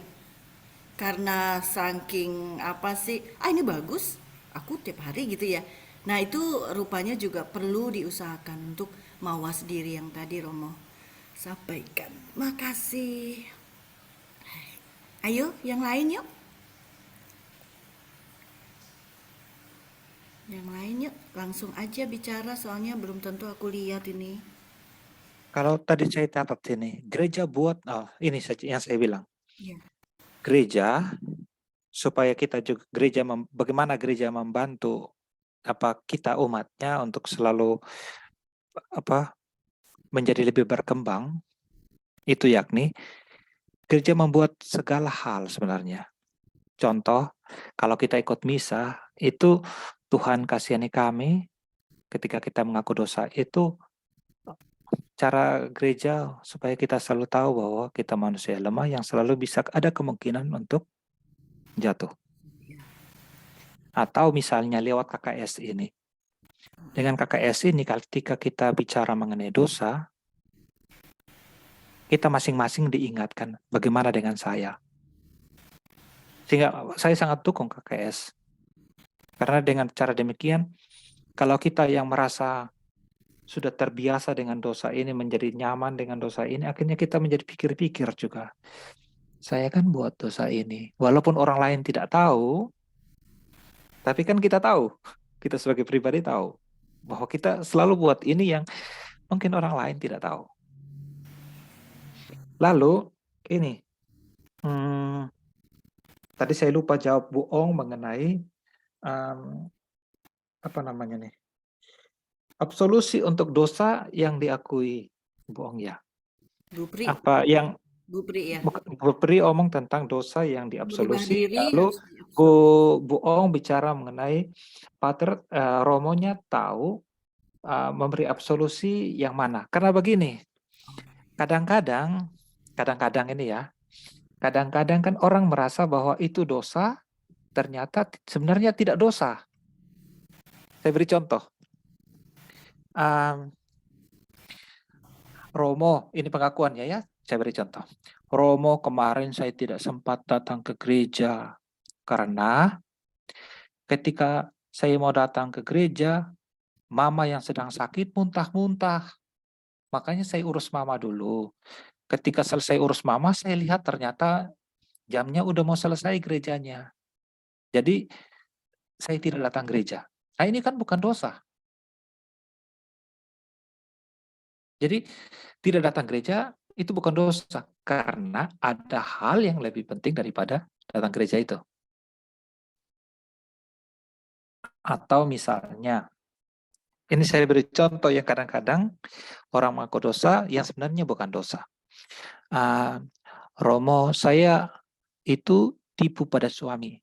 Karena saking apa sih, ini bagus, aku tiap hari gitu ya. Nah itu rupanya juga perlu diusahakan untuk mawas diri yang tadi Romo sampaikan. Makasih. Ayo yang lain yuk. Yang lain yuk, langsung aja bicara soalnya belum tentu aku lihat ini. Kalau tadi saya catat ini, gereja buat, ini saja yang saya bilang. Iya. Gereja, supaya kita juga, bagaimana gereja membantu kita umatnya untuk selalu menjadi lebih berkembang, itu yakni gereja membuat segala hal sebenarnya. Contoh, kalau kita ikut misa, itu Tuhan kasihani kami ketika kita mengaku dosa, itu cara gereja supaya kita selalu tahu bahwa kita manusia lemah yang selalu bisa ada kemungkinan untuk jatuh. Atau misalnya lewat KKS ini. Dengan KKS ini, ketika kita bicara mengenai dosa, kita masing-masing diingatkan bagaimana dengan saya. Sehingga saya sangat dukung KKS. Karena dengan cara demikian, kalau kita yang merasa sudah terbiasa dengan dosa ini, menjadi nyaman dengan dosa ini, akhirnya kita menjadi pikir-pikir juga. Saya kan buat dosa ini. Walaupun orang lain tidak tahu, tapi kan kita tahu. Kita sebagai pribadi tahu. Bahwa kita selalu buat ini yang mungkin orang lain tidak tahu. Lalu, ini. Tadi saya lupa jawab Bu Ong mengenai absolusi untuk dosa yang diakui, Bu Ong ya. Bu Pri. Apa yang Bu Pri ya. Bu Pri omong tentang dosa yang diabsolusi. Diri, Lalu Bu Ong bicara mengenai Pater Romonya tahu memberi absolusi yang mana. Karena begini, kadang-kadang ini ya, kadang-kadang kan orang merasa bahwa itu dosa, ternyata sebenarnya tidak dosa. Saya beri contoh. Romo, ini pengakuannya ya, saya beri contoh. Romo, kemarin saya tidak sempat datang ke gereja karena ketika saya mau datang ke gereja, mama yang sedang sakit muntah-muntah. Makanya saya urus mama dulu. Ketika selesai urus mama, saya lihat ternyata jamnya udah mau selesai gerejanya. Jadi saya tidak datang gereja. Nah ini kan bukan dosa. Jadi tidak datang gereja itu bukan dosa. Karena ada hal yang lebih penting daripada datang gereja itu. Atau misalnya, ini saya beri contoh yang kadang-kadang orang mengaku dosa yang sebenarnya bukan dosa. Romo, saya itu tipu pada suami.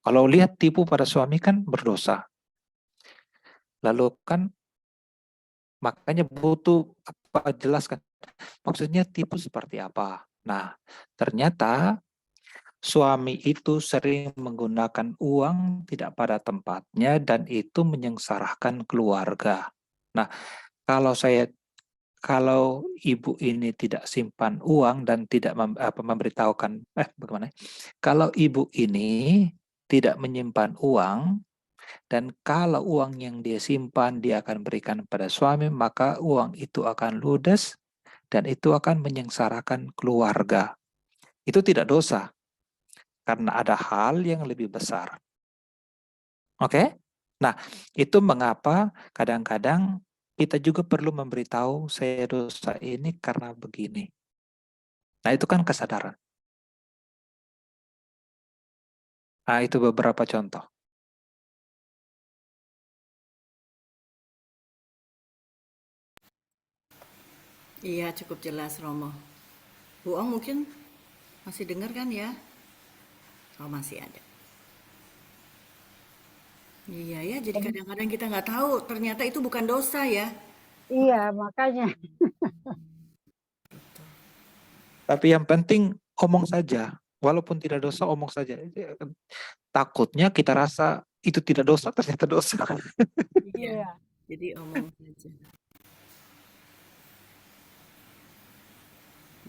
Kalau lihat tipu pada suami kan berdosa. Lalu kan makanya butuh jelaskan maksudnya tipu seperti apa. Nah, ternyata suami itu sering menggunakan uang tidak pada tempatnya dan itu menyengsarakan keluarga. Nah, kalau ibu ini tidak simpan uang dan tidak memberitahukan, bagaimana? Kalau ibu ini tidak menyimpan uang Dan kalau uang yang dia simpan dia akan berikan pada suami, maka uang itu akan ludes dan itu akan menyengsarakan keluarga. Itu tidak dosa, karena ada hal yang lebih besar. Oke? Nah, itu mengapa kadang-kadang kita juga perlu memberitahu saya dosa ini karena begini. Nah, itu kan kesadaran. Nah, itu beberapa contoh. Iya, cukup jelas Romo. Bu Ong mungkin masih dengar kan ya? Oh, masih ada. Iya ya, jadi kadang-kadang kita nggak tahu ternyata itu bukan dosa ya. Iya, makanya. Tapi yang penting omong saja. Walaupun tidak dosa, omong saja. Takutnya kita rasa itu tidak dosa, ternyata dosa. Iya, Iya. jadi omong saja.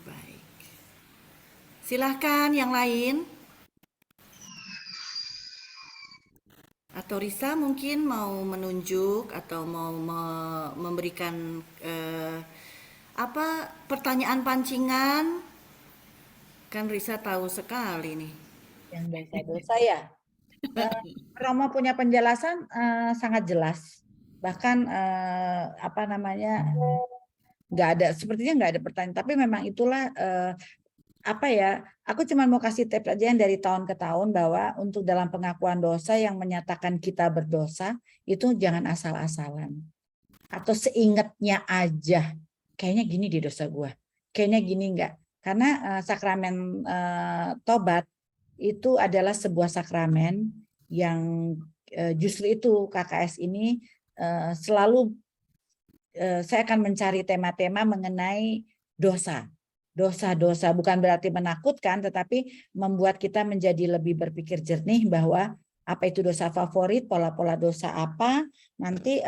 Baik. Silahkan yang lain. Atau Risa mungkin mau menunjuk atau mau memberikan apa pertanyaan pancingan? Kan Risa tahu sekali nih. Yang dosa-dosa ya. Romo punya penjelasan sangat jelas. Bahkan apa namanya, nggak ada, sepertinya nggak ada pertanyaan. Tapi memang itulah apa ya, aku cuma mau kasih tips aja yang dari tahun ke tahun bahwa untuk dalam pengakuan dosa yang menyatakan kita berdosa itu jangan asal-asalan atau seingatnya aja. Kayaknya gini di dosa gue, kayaknya gini enggak. Karena sakramen tobat itu adalah sebuah sakramen yang justru itu KKS ini selalu saya akan mencari tema-tema mengenai dosa. Dosa-dosa bukan berarti menakutkan, tetapi membuat kita menjadi lebih berpikir jernih bahwa apa itu dosa favorit, pola-pola dosa apa, nanti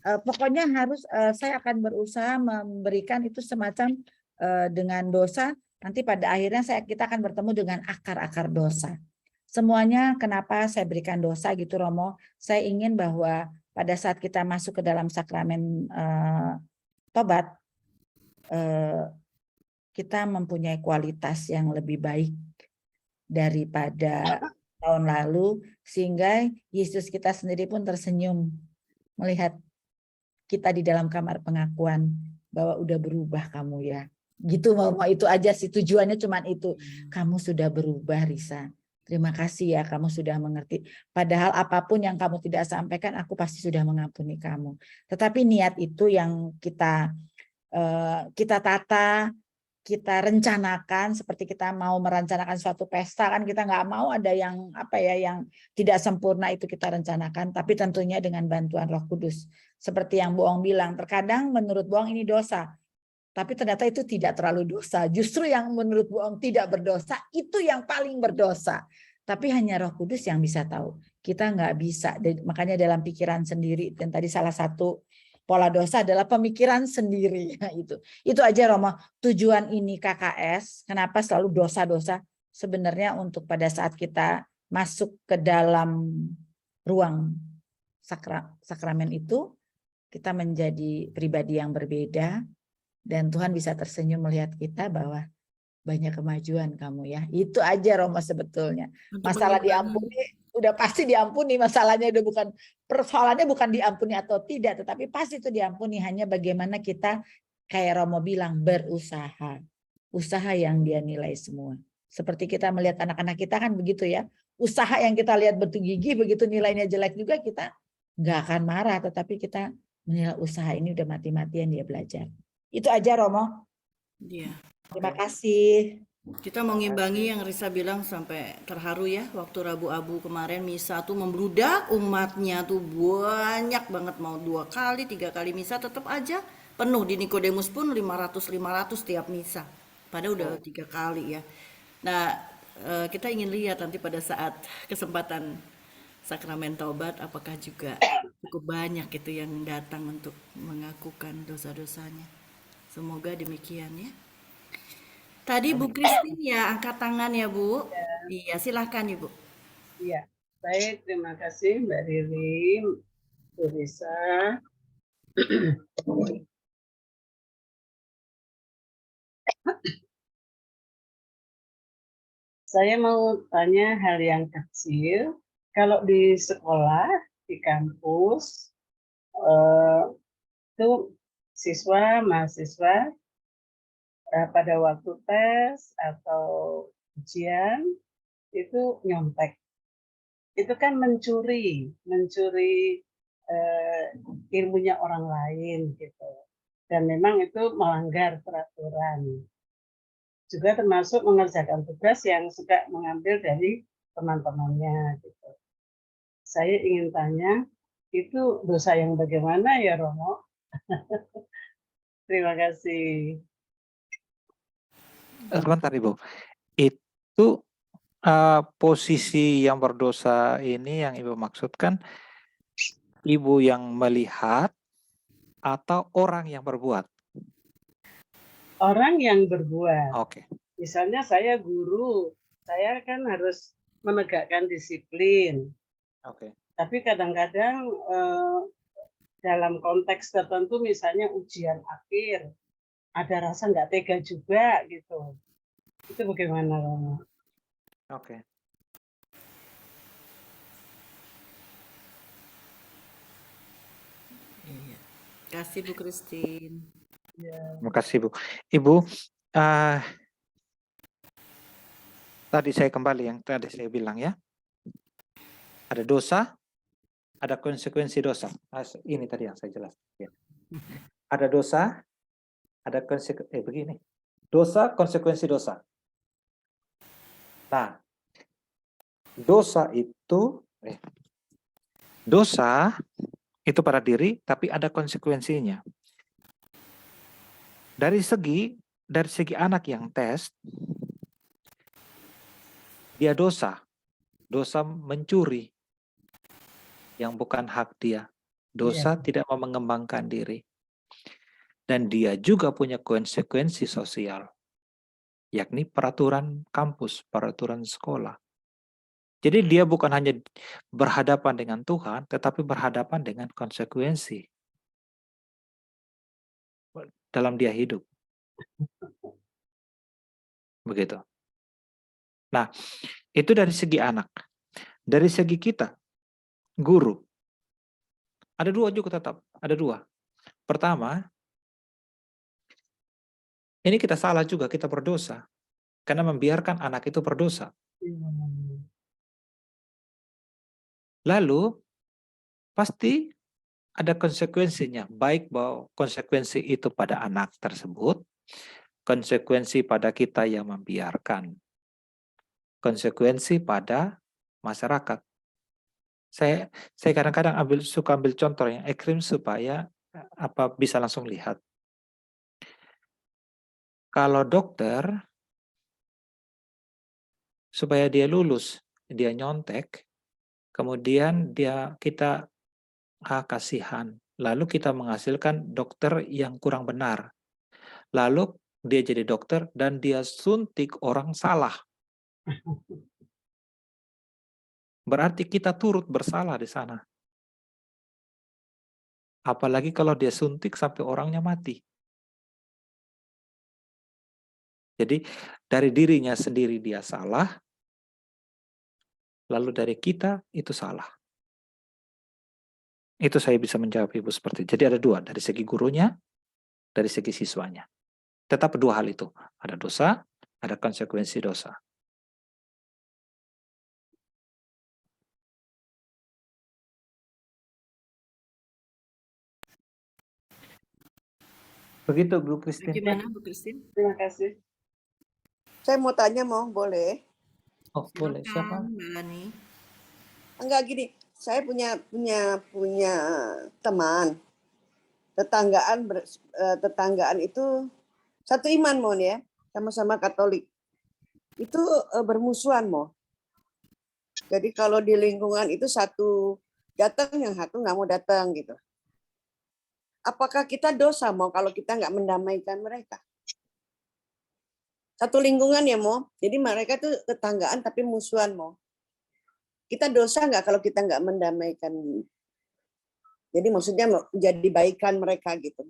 pokoknya harus saya akan berusaha memberikan itu semacam dengan dosa, nanti pada akhirnya kita akan bertemu dengan akar-akar dosa. Semuanya kenapa saya berikan dosa gitu Romo, saya ingin bahwa pada saat kita masuk ke dalam sakramen tobat, kita mempunyai kualitas yang lebih baik daripada tahun lalu, sehingga Yesus kita sendiri pun tersenyum melihat kita di dalam kamar pengakuan bahwa udah berubah kamu ya. Gitu mau itu aja sih, tujuannya cuman itu. Kamu sudah berubah Risa. Terima kasih ya kamu sudah mengerti. Padahal apapun yang kamu tidak sampaikan aku pasti sudah mengampuni kamu. Tetapi niat itu yang kita tata, kita rencanakan seperti kita mau merencanakan suatu pesta kan, kita nggak mau ada yang apa ya yang tidak sempurna, itu kita rencanakan, tapi tentunya dengan bantuan Roh Kudus. Seperti yang Bu Ong bilang, terkadang menurut Bu Ong ini dosa, tapi ternyata itu tidak terlalu dosa. Justru yang menurut Bu Ong tidak berdosa itu yang paling berdosa. Tapi hanya Roh Kudus yang bisa tahu. Kita nggak bisa. Makanya dalam pikiran sendiri, dan tadi salah satu pola dosa adalah pemikiran sendiri. Itu aja Romo. Tujuan ini KKS, kenapa selalu dosa-dosa? Sebenarnya untuk pada saat kita masuk ke dalam ruang sakramen itu, kita menjadi pribadi yang berbeda, dan Tuhan bisa tersenyum melihat kita bahwa banyak kemajuan kamu ya. Itu aja Romo sebetulnya. Masalah diampuni udah pasti diampuni, masalahnya udah bukan, persoalannya bukan diampuni atau tidak, tetapi pasti itu diampuni, hanya bagaimana kita kayak Romo bilang berusaha. Usaha yang dia nilai semua. Seperti kita melihat anak-anak kita kan begitu ya. Usaha yang kita lihat bergigi, begitu nilainya jelek juga kita nggak akan marah, tetapi kita menilai usaha ini udah mati-matian dia belajar. Itu aja Romo. Iya. Terima kasih. Kita mau ngimbangi yang Risa bilang sampai terharu ya, waktu Rabu Abu kemarin misa tuh membludak, umatnya tuh banyak banget, mau 2 kali 3 kali misa tetap aja penuh. Di Nikodemus pun 500 tiap misa, padahal udah 3 kali ya. Nah kita ingin lihat nanti pada saat kesempatan sakramen taubat apakah juga cukup banyak itu yang datang untuk mengakukan dosa-dosanya. Semoga demikian ya. Tadi Bu Christine ya angkat tangan ya Bu. Iya silahkan Ibu. Iya. Baik, terima kasih Mbak Riri, Bu Risa. Saya mau tanya hal yang kecil. Kalau di sekolah, di kampus, itu siswa, mahasiswa pada waktu tes atau ujian itu nyontek. Itu kan mencuri ilmunya orang lain gitu. Dan memang itu melanggar peraturan. Juga termasuk mengerjakan tugas yang suka mengambil dari teman-temannya gitu. Saya ingin tanya, itu dosa yang bagaimana ya Romo? Terima kasih. Sebentar Ibu. Itu posisi yang berdosa ini yang Ibu maksudkan Ibu yang melihat atau orang yang berbuat? Orang yang berbuat. Oke. Misalnya saya guru, saya kan harus menegakkan disiplin. Oke. Tapi kadang-kadang dalam konteks tertentu misalnya ujian akhir, ada rasa nggak tega juga gitu. Itu bagaimana Romo? Oke. Iya. Kasih Bu Christine. Terima kasih Bu. Ibu, tadi saya kembali yang tadi saya bilang ya. Ada dosa, ada konsekuensi dosa. Ini tadi yang saya jelaskan. Ada dosa, ada konsekuensi. Begini. Dosa, konsekuensi dosa. Nah, dosa itu pada diri, tapi ada konsekuensinya. Dari segi anak yang tes, dia dosa mencuri yang bukan hak dia. Dosa tidak mau mengembangkan diri. Dan dia juga punya konsekuensi sosial, yakni peraturan kampus, peraturan sekolah. Jadi dia bukan hanya berhadapan dengan Tuhan, tetapi berhadapan dengan konsekuensi dalam dia hidup. Begitu. Nah, itu dari segi anak. Dari segi kita, guru. Ada dua juga tetap, ada dua. Pertama, ini kita salah juga, kita berdosa. Karena membiarkan anak itu berdosa. Lalu, pasti ada konsekuensinya. Baik bahwa konsekuensi itu pada anak tersebut, konsekuensi pada kita yang membiarkan, konsekuensi pada masyarakat. Saya kadang-kadang suka ambil contoh yang ekstrim supaya bisa langsung lihat. Kalau dokter, supaya dia lulus, dia nyontek, kemudian kita kasihan, lalu kita menghasilkan dokter yang kurang benar. Lalu dia jadi dokter dan dia suntik orang salah. Berarti kita turut bersalah di sana. Apalagi kalau dia suntik sampai orangnya mati. Jadi dari dirinya sendiri dia salah, lalu dari kita itu salah. Itu saya bisa menjawab Ibu seperti itu. Jadi ada dua, dari segi gurunya, dari segi siswanya. Tetap dua hal itu. Ada dosa, ada konsekuensi dosa. Begitu Bu Christine. Gimana Bu Christine? Terima kasih. Saya mau tanya, boleh? Oh, boleh. Siapa? Mbak Lani. Enggak gini, saya punya teman tetanggaan itu satu iman ya, sama-sama Katolik. Itu bermusuhan Jadi kalau di lingkungan itu satu datang, yang satu nggak mau datang gitu. Apakah kita dosa kalau kita nggak mendamaikan mereka? Satu lingkungan ya jadi mereka tuh tetanggaan tapi musuhan kita dosa nggak kalau kita nggak mendamaikan? Jadi maksudnya menjadi baikan mereka gitu.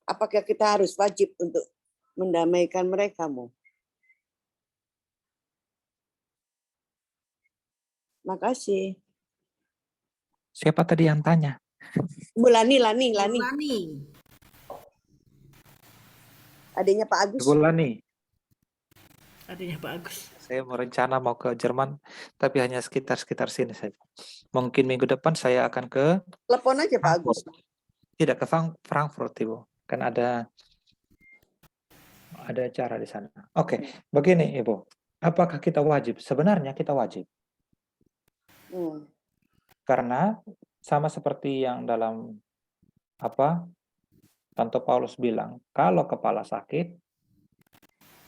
Apakah kita harus wajib untuk mendamaikan mereka, Mo? Makasih. Siapa tadi yang tanya? Bu Lani. Lani. Adanya Pak Agus. Ibu Lani, Adanya Pak Agus. saya merencana mau ke Jerman, tapi hanya sekitar sini saja. Mungkin minggu depan saya akan ke Telepon aja Pak Agus. Frankfurt. Tidak ke Frankfurt, Ibu. Kan ada acara di sana. Oke, begini Ibu. Apakah kita wajib? Sebenarnya kita wajib. Karena sama seperti yang dalam Santo Paulus bilang, kalau kepala sakit,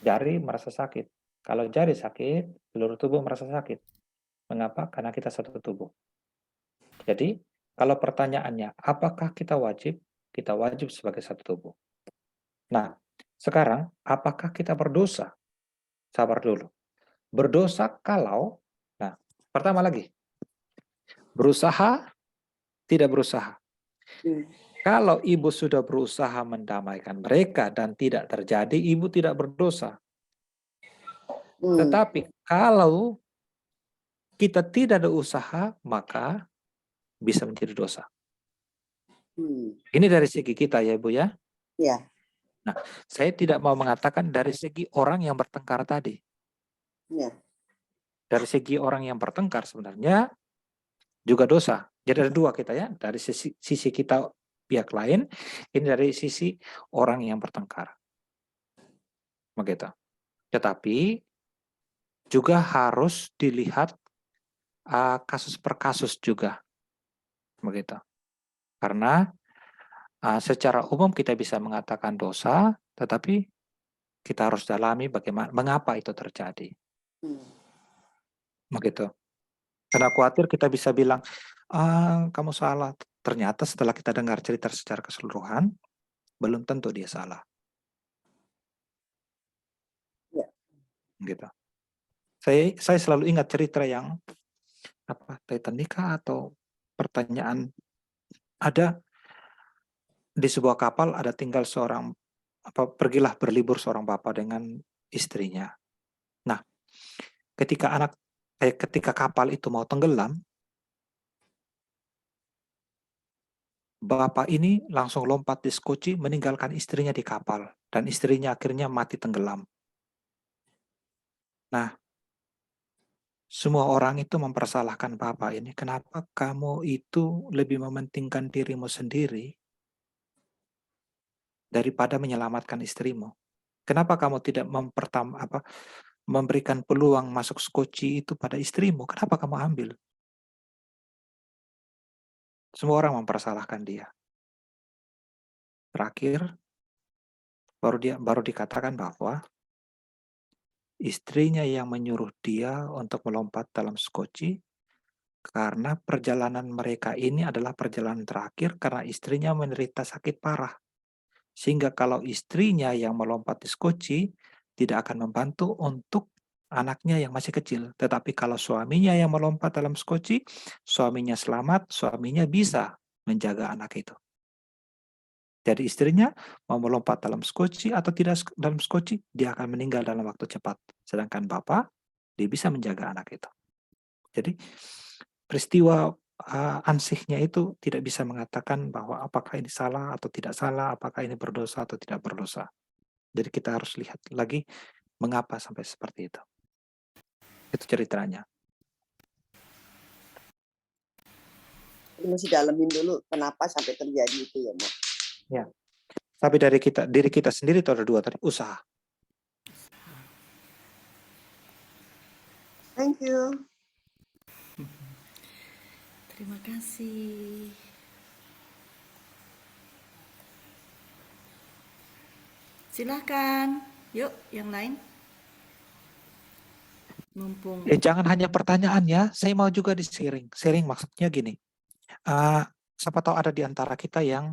jari merasa sakit. Kalau jari sakit, seluruh tubuh merasa sakit. Mengapa? Karena kita satu tubuh. Jadi, kalau pertanyaannya, apakah kita wajib? Kita wajib sebagai satu tubuh. Nah, sekarang, apakah kita berdosa? Sabar dulu. Berdosa kalau, pertama lagi, berusaha, tidak berusaha. Kalau ibu sudah berusaha mendamaikan mereka dan tidak terjadi, ibu tidak berdosa. Tetapi kalau kita tidak ada usaha, maka bisa menjadi dosa. Ini dari segi kita ya Ibu ya. Ya. Nah, saya tidak mau mengatakan dari segi orang yang bertengkar tadi. Ya. Dari segi orang yang bertengkar sebenarnya juga dosa. Jadi ada dua kita ya. Dari sisi kita pihak lain, ini dari sisi orang yang bertengkar. Begitu. Tetapi juga harus dilihat kasus per kasus juga. Begitu. Karena secara umum kita bisa mengatakan dosa, tetapi kita harus dalami bagaimana, mengapa itu terjadi. Begitu. Karena khawatir kita bisa bilang, kamu salah. Ternyata setelah kita dengar cerita secara keseluruhan, belum tentu dia salah. Ya. Gitu. Saya selalu ingat cerita yang Titanic atau pertanyaan, ada di sebuah kapal ada tinggal seorang pergilah berlibur seorang bapak dengan istrinya. Nah, ketika kapal itu mau tenggelam, bapak ini langsung lompat di skoci meninggalkan istrinya di kapal dan istrinya akhirnya mati tenggelam. Nah, semua orang itu mempersalahkan bapak ini. Kenapa kamu itu lebih mementingkan dirimu sendiri daripada menyelamatkan istrimu? Kenapa kamu tidak memberikan peluang masuk skoci itu pada istrimu? Kenapa kamu ambil? Semua orang mempersalahkan dia. Terakhir, baru dikatakan bahwa istrinya yang menyuruh dia untuk melompat dalam skoci karena perjalanan mereka ini adalah perjalanan terakhir karena istrinya menderita sakit parah. Sehingga kalau istrinya yang melompat di skoci tidak akan membantu untuk anaknya yang masih kecil. Tetapi kalau suaminya yang melompat dalam skoci, suaminya selamat, suaminya bisa menjaga anak itu. Jadi istrinya mau melompat dalam skoci atau tidak dalam skoci, dia akan meninggal dalam waktu cepat. Sedangkan bapak, dia bisa menjaga anak itu. Jadi peristiwa ansihnya itu tidak bisa mengatakan bahwa apakah ini salah atau tidak salah, apakah ini berdosa atau tidak berdosa. Jadi kita harus lihat lagi mengapa sampai seperti itu. Itu ceritanya. Mesti dalamin dulu kenapa sampai terjadi itu ya, Mbak. Ya. Tapi diri kita sendiri itu ada dua tadi, usaha. Thank you. Terima kasih. Silakan. Yuk, yang lain. Mumpung. Jangan hanya pertanyaan ya, saya mau juga di-sharing. Sharing maksudnya gini. Siapa tahu ada di antara kita yang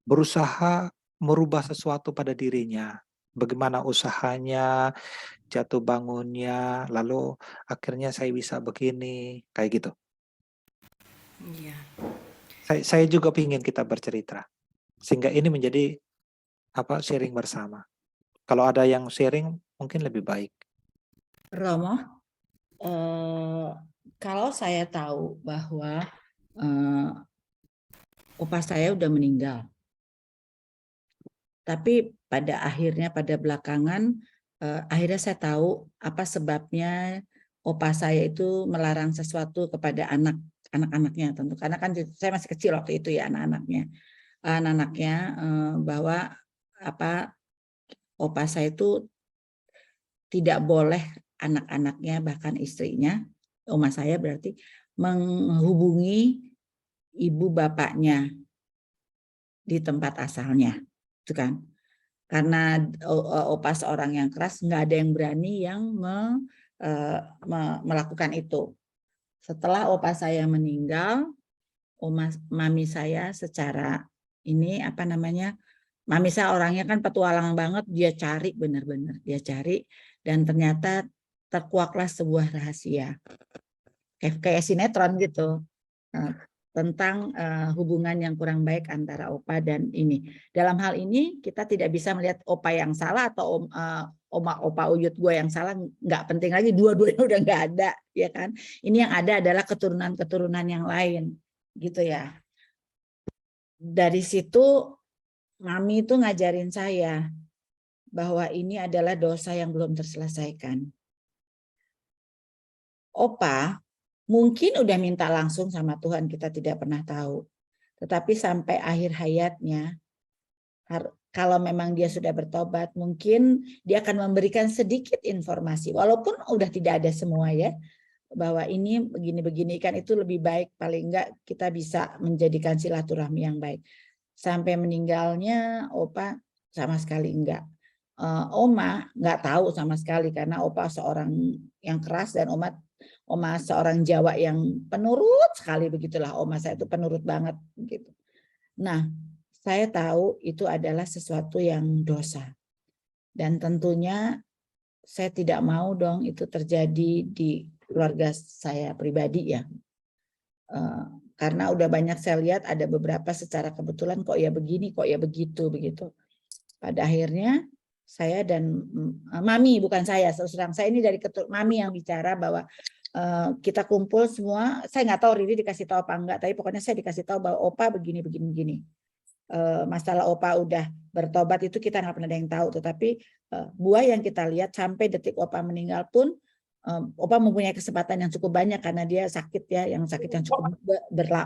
berusaha merubah sesuatu pada dirinya. bagaimana usahanya, jatuh bangunnya, lalu akhirnya saya bisa begini, kayak gitu. Iya. Saya juga ingin kita bercerita, sehingga ini menjadi sharing bersama. Kalau ada yang sharing mungkin lebih baik. Romo, kalau saya tahu bahwa opa saya udah meninggal, tapi pada belakangan akhirnya saya tahu apa sebabnya opa saya itu melarang sesuatu kepada anak-anaknya, tentu karena kan saya masih kecil waktu itu ya, anak-anaknya bahwa opa saya itu tidak boleh anak-anaknya bahkan istrinya, oma saya berarti, menghubungi ibu bapaknya di tempat asalnya, itu kan? Karena opa seorang yang keras, nggak ada yang berani yang melakukan itu. Setelah opa saya meninggal, mami saya secara mami saya orangnya kan petualang banget, dia cari benar-benar, dan ternyata terkuaklah sebuah rahasia kayak sinetron gitu tentang hubungan yang kurang baik antara opa dan ini. Dalam hal ini kita tidak bisa melihat opa yang salah atau opa uyut gue yang salah, nggak penting lagi, dua-duanya udah nggak ada, ya kan? Ini yang ada adalah keturunan-keturunan yang lain, gitu ya. Dari situ mami itu ngajarin saya bahwa ini adalah dosa yang belum terselesaikan. Opa mungkin udah minta langsung sama Tuhan, kita tidak pernah tahu. Tetapi sampai akhir hayatnya, kalau memang dia sudah bertobat, mungkin dia akan memberikan sedikit informasi, walaupun udah tidak ada semua ya, bahwa ini begini-begini kan, itu lebih baik, paling enggak kita bisa menjadikan silaturahmi yang baik. Sampai meninggalnya opa sama sekali enggak. Oma nggak tahu sama sekali karena opa seorang yang keras dan oma seorang Jawa yang penurut sekali, begitulah. Oma saya itu penurut banget gitu. Nah, saya tahu itu adalah sesuatu yang dosa. Dan tentunya saya tidak mau dong itu terjadi di keluarga saya pribadi ya. Karena udah banyak saya lihat ada beberapa secara kebetulan kok ya begini, kok ya begitu. Pada akhirnya saya dan mami, bukan saya, terus saya ini dari mami yang bicara bahwa kita kumpul semua. Saya nggak tahu Riri dikasih tahu apa enggak, tapi pokoknya saya dikasih tahu bahwa opa begini. Masalah opa udah bertobat itu kita nggak pernah ada yang tahu, tetapi buah yang kita lihat sampai detik opa meninggal pun opa mempunyai kesempatan yang cukup banyak karena dia sakit ya, yang cukup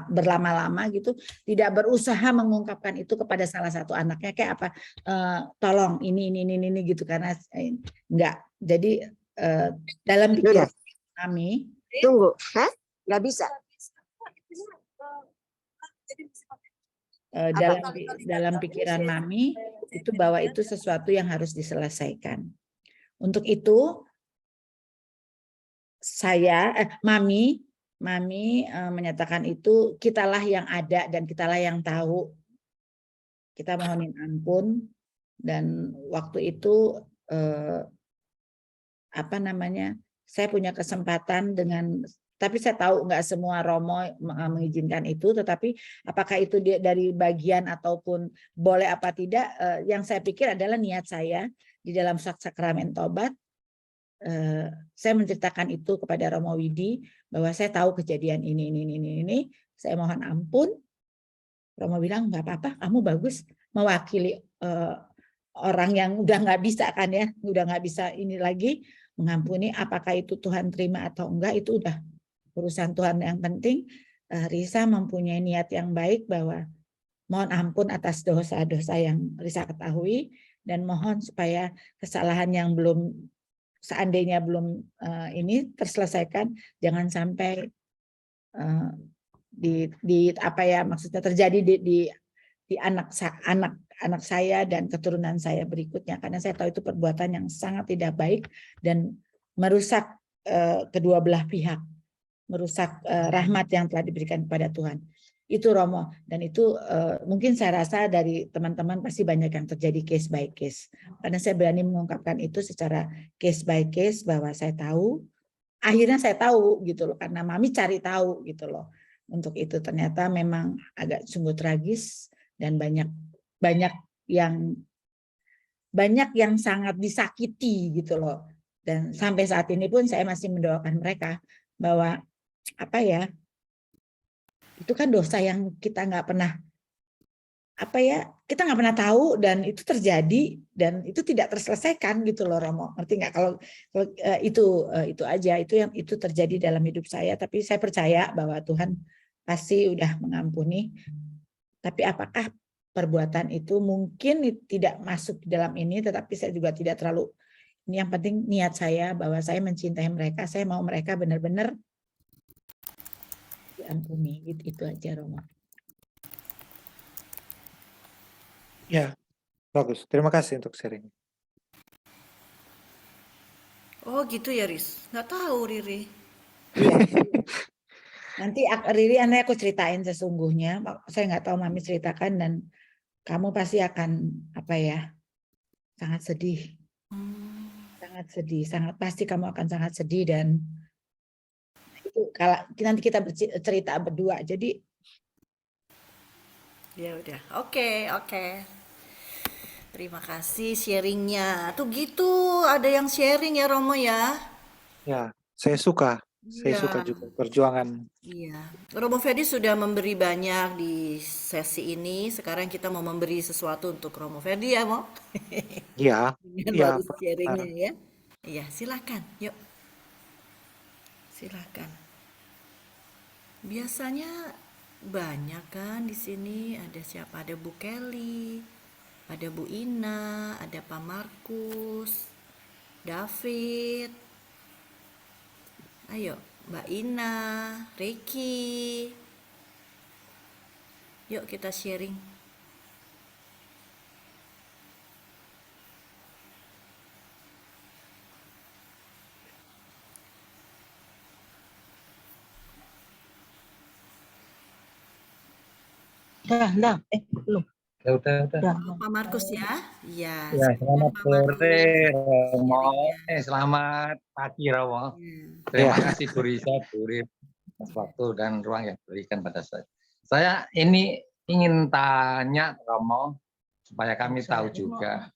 berlama-lama gitu, tidak berusaha mengungkapkan itu kepada salah satu anaknya kayak apa, tolong ini gitu, karena enggak. Jadi dalam pikiran kami, Tunggu, nggak bisa. dalam pikiran mami itu bahwa itu sesuatu yang harus diselesaikan. Untuk itu mami menyatakan itu, kitalah yang ada dan kitalah yang tahu. Kita mohonin ampun, dan waktu itu saya punya kesempatan tapi saya tahu nggak semua Romo mengizinkan itu, tetapi apakah itu dari bagian ataupun boleh apa tidak, yang saya pikir adalah niat saya di dalam sakramen tobat. Saya menceritakan itu kepada Romo Widi bahwa saya tahu kejadian ini, saya mohon ampun. Romo bilang nggak apa-apa, kamu bagus mewakili orang yang udah nggak bisa kan ya, udah nggak bisa ini lagi mengampuni. Apakah itu Tuhan terima atau enggak, itu udah urusan Tuhan. Yang penting Risa mempunyai niat yang baik bahwa mohon ampun atas dosa-dosa yang Risa ketahui, dan mohon supaya kesalahan yang seandainya belum ini terselesaikan, jangan sampai maksudnya terjadi di anak saya dan keturunan saya berikutnya, karena saya tahu itu perbuatan yang sangat tidak baik dan merusak kedua belah pihak, merusak rahmat yang telah diberikan kepada Tuhan. Itu Romo, dan itu mungkin saya rasa dari teman-teman pasti banyak yang terjadi case by case. Karena saya berani mengungkapkan itu secara case by case bahwa saya tahu, akhirnya saya tahu gitu loh, karena Mami cari tahu gitu loh. Untuk itu ternyata memang agak sungguh tragis dan banyak yang sangat disakiti gitu loh. Dan sampai saat ini pun saya masih mendoakan mereka bahwa apa ya, itu kan dosa yang kita nggak pernah kita nggak pernah tahu, dan itu terjadi dan itu tidak terselesaikan gitu loh Romo, ngerti nggak? Kalau itu aja, itu terjadi dalam hidup saya, tapi saya percaya bahwa Tuhan pasti udah mengampuni. Tapi apakah perbuatan itu mungkin tidak masuk dalam ini, tetapi saya juga tidak terlalu, ini yang penting niat saya bahwa saya mencintai mereka, saya mau mereka benar-benar diampuni, itu aja Romo. Ya, bagus. Terima kasih untuk sharing. Oh gitu ya Riz, nggak tahu Riri. Iya. Nanti Riri, aku ceritain sesungguhnya. Saya nggak tahu Mami ceritakan, dan kamu pasti akan sangat sedih, pasti kamu akan sangat sedih, dan itu kalau nanti kita cerita berdua. Jadi Ya udah, oke. Terima kasih sharingnya. Tuh gitu, ada yang sharing ya Romo ya. Ya, saya suka Iya. juga perjuangan. Iya, Romo Ferdi sudah memberi banyak di sesi ini. Sekarang kita mau memberi sesuatu untuk Romo Ferdi ya, Mo. Iya, Dengan iya, bagus sharingnya benar. ya. Iya, silakan. Yuk. Silakan. Biasanya banyak kan di sini, ada siapa? Ada Bu Kelly, ada Bu Ina, ada Pak Markus, David. Ayo, Mbak Ina, Ricky. Yuk kita sharing. belum. Ya udah. Pak Markus ya. Iya. Ya, selamat Pak sore, Markus. Romo. Sharingnya. Selamat pagi, Romo. Iya. Terima kasih Bu Risa, Bu Rip, atas waktu dan ruang yang diberikan pada saya. Saya ini ingin tanya, Romo, supaya kami tahu juga.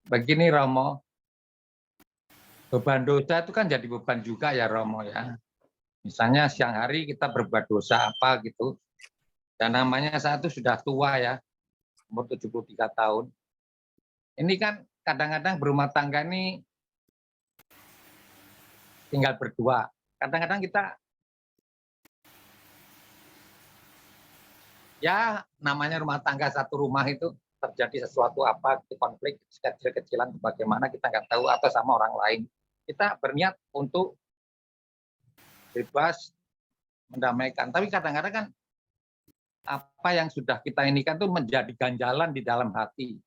Begini, Romo, beban dosa itu kan jadi beban juga ya, Romo ya. Misalnya siang hari kita berbuat dosa apa gitu, dan namanya saya itu sudah tua ya, umur 73 tahun. Ini kan kadang-kadang berumah tangga ini tinggal berdua. Kadang-kadang kita ya namanya rumah tangga, satu rumah itu terjadi sesuatu apa, konflik kecil-kecilan bagaimana kita nggak tahu, atau sama orang lain. Kita berniat untuk bebas, mendamaikan. Tapi kadang-kadang kan apa yang sudah kita inikan tuh menjadi ganjalan di dalam hati.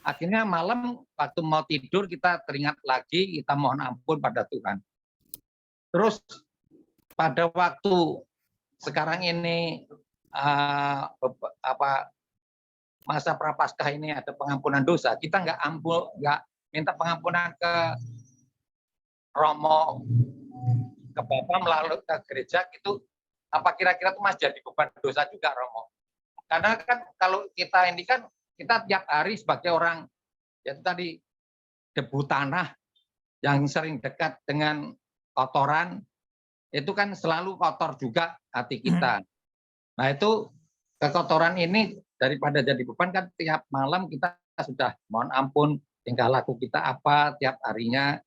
Akhirnya malam waktu mau tidur kita teringat lagi, kita mohon ampun pada Tuhan. Terus pada waktu sekarang ini masa prapaskah ini ada pengampunan dosa, kita nggak minta pengampunan ke Romo, ke Bapak melalui ke gereja gitu, apa kira-kira itu masih jadi beban dosa juga, Romo? Karena kan kalau kita ini kan kita tiap hari sebagai orang, yaitu tadi debu tanah yang sering dekat dengan kotoran, itu kan selalu kotor juga hati kita. Nah itu kekotoran ini daripada jadi beban kan tiap malam kita sudah mohon ampun tingkah laku kita apa tiap harinya,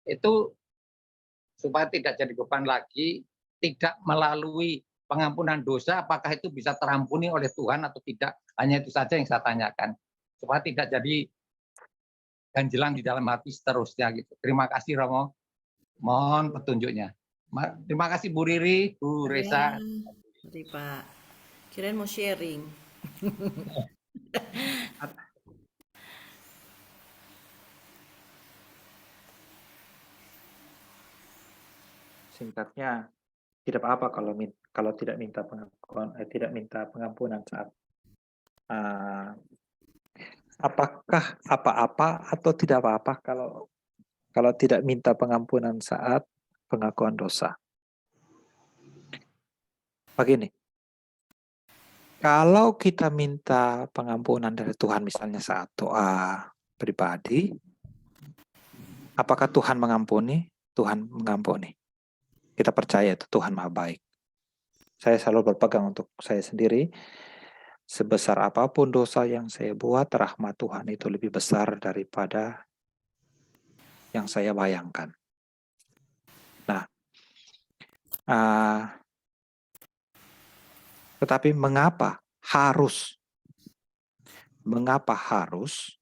itu supaya tidak jadi beban lagi, tidak melalui pengampunan dosa, apakah itu bisa terampuni oleh Tuhan atau tidak. Hanya itu saja yang saya tanyakan, supaya tidak jadi ganjelan di dalam hati seterusnya gitu. Terima kasih Romo, mohon petunjuknya. Terima kasih Bu Riri, Bu Resa. Mari Pak, kirain mau sharing. Singkatnya, tidak apa-apa kalau tidak minta pengakuan, tidak minta pengampunan saat apakah apa-apa atau tidak apa-apa kalau tidak minta pengampunan saat pengakuan dosa? Begini, kalau kita minta pengampunan dari Tuhan misalnya saat doa pribadi, apakah Tuhan mengampuni? Tuhan mengampuni. Kita percaya itu Tuhan Maha Baik. Saya selalu berpegang untuk saya sendiri, sebesar apapun dosa yang saya buat, rahmat Tuhan itu lebih besar daripada yang saya bayangkan. Nah, tetapi mengapa harus? Mengapa harus?